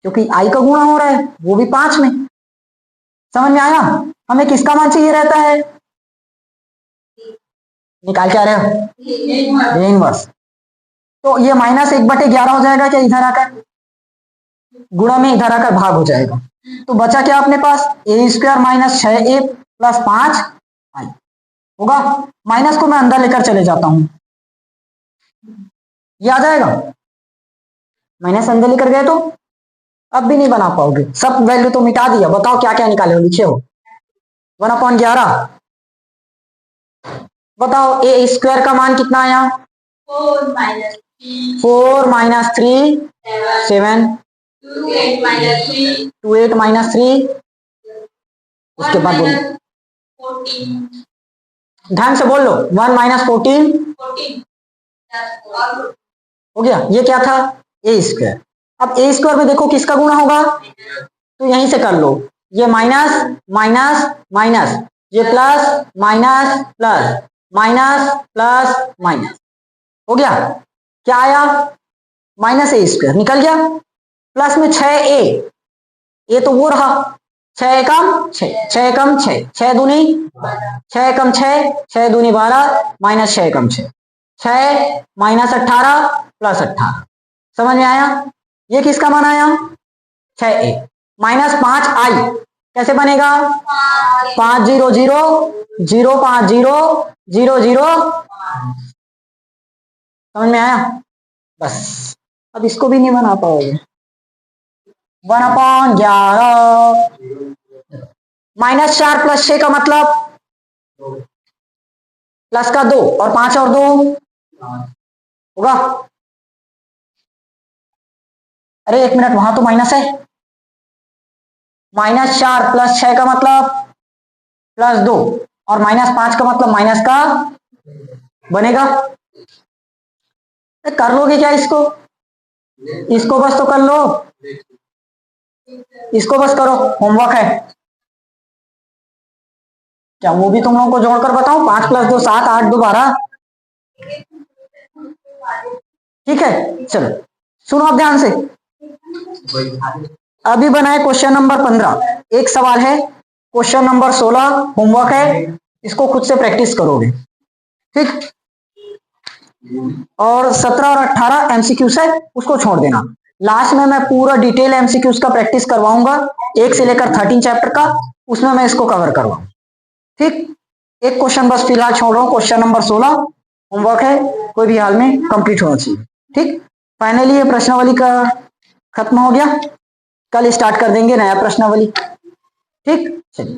क्योंकि आई का गुणा हो रहा है वो भी 5 में। समझ में आया? हमें किसका मान चाहिए रहता है? निकाल के आ रहे हो ए इनवर्स, तो ये -1/11 हो जाएगा क्या इधर आकर, गुणा में इधर आकर भाग हो जाएगा, तो बचा क्या अपने पास ए स्क्वायर माइनस 6a प्लस 5 आई होगा। माइनस को मैं अंदर लेकर चले जाता हूं, ये आ जाएगा, माइनस अंदर लेकर गए तो अब भी नहीं बना पाओगे, सब वैल्यू तो मिटा दिया। बताओ क्या क्या निकाले हो, लिखे हो 1/11। बताओ ए स्क्वायर का मान कितना आया 4 माइनस 3 7 2 8 माइनस 3, उसके बाद बोलो ध्यान से बोल लो 1 माइनस 14 हो गया। ये क्या था ए स्क्वायर। अब ए स्क्वायर में देखो किसका गुणा होगा, तो यहीं से कर लो, ये माइनस माइनस माइनस, ये plus minus plus minus plus minus हो गया। क्या आया माइनस ए स्क्वायर निकल गया, प्लस में 6a, ए तो वो रहा 6 कम 6 6 कम 6 6 दूनी 6 कम 6 6 दूनी 12 माइनस 6 कम 6 6 माइनस 18 प्लस 18। समझ में आया? ये किसका मान आया 6a माइनस 5i कैसे बनेगा 5 0 0 0 5 0 0 0। समझ में आया? बस अब इसको भी नहीं बना पाओगे। 1/11 -4 प्लस 6 का मतलब प्लस का 2 और 5 और 2 होगा। अरे एक मिनट, वहां तो माइनस है, -4 प्लस 6 का मतलब प्लस 2 और -5 का मतलब माइनस का बनेगा। कर लोगे क्या इसको, इसको बस तो कर लो, इसको बस करो, होमवर्क है क्या वो भी तुम लोगों को जोड़कर बताऊं 5 + 2 7 8 2 12। ठीक है चलो सुनो अब ध्यान से, अभी बनाए क्वेश्चन नंबर 15, एक सवाल है क्वेश्चन नंबर 16 होमवर्क है, इसको खुद से प्रैक्टिस करोगे ठीक। और 17 और 18 एमसीक्यूज है, उसको छोड़ देना। लास्ट में मैं पूरा डिटेल एमसीक्यूज का प्रैक्टिस करवाऊंगा 1 से लेकर 13 चैप्टर का, उसमें मैं इसको कवर करवाऊंगा ठीक। एक क्वेश्चन बस फिलहाल छोड़ रहा हूँ, क्वेश्चन नंबर 16 होमवर्क है, कोई भी हाल में कंप्लीट होना चाहिए ठीक। फाइनली ये प्रश्नावली का खत्म हो गया, कल स्टार्ट कर देंगे नया प्रश्नावली। ठीक, चलिए।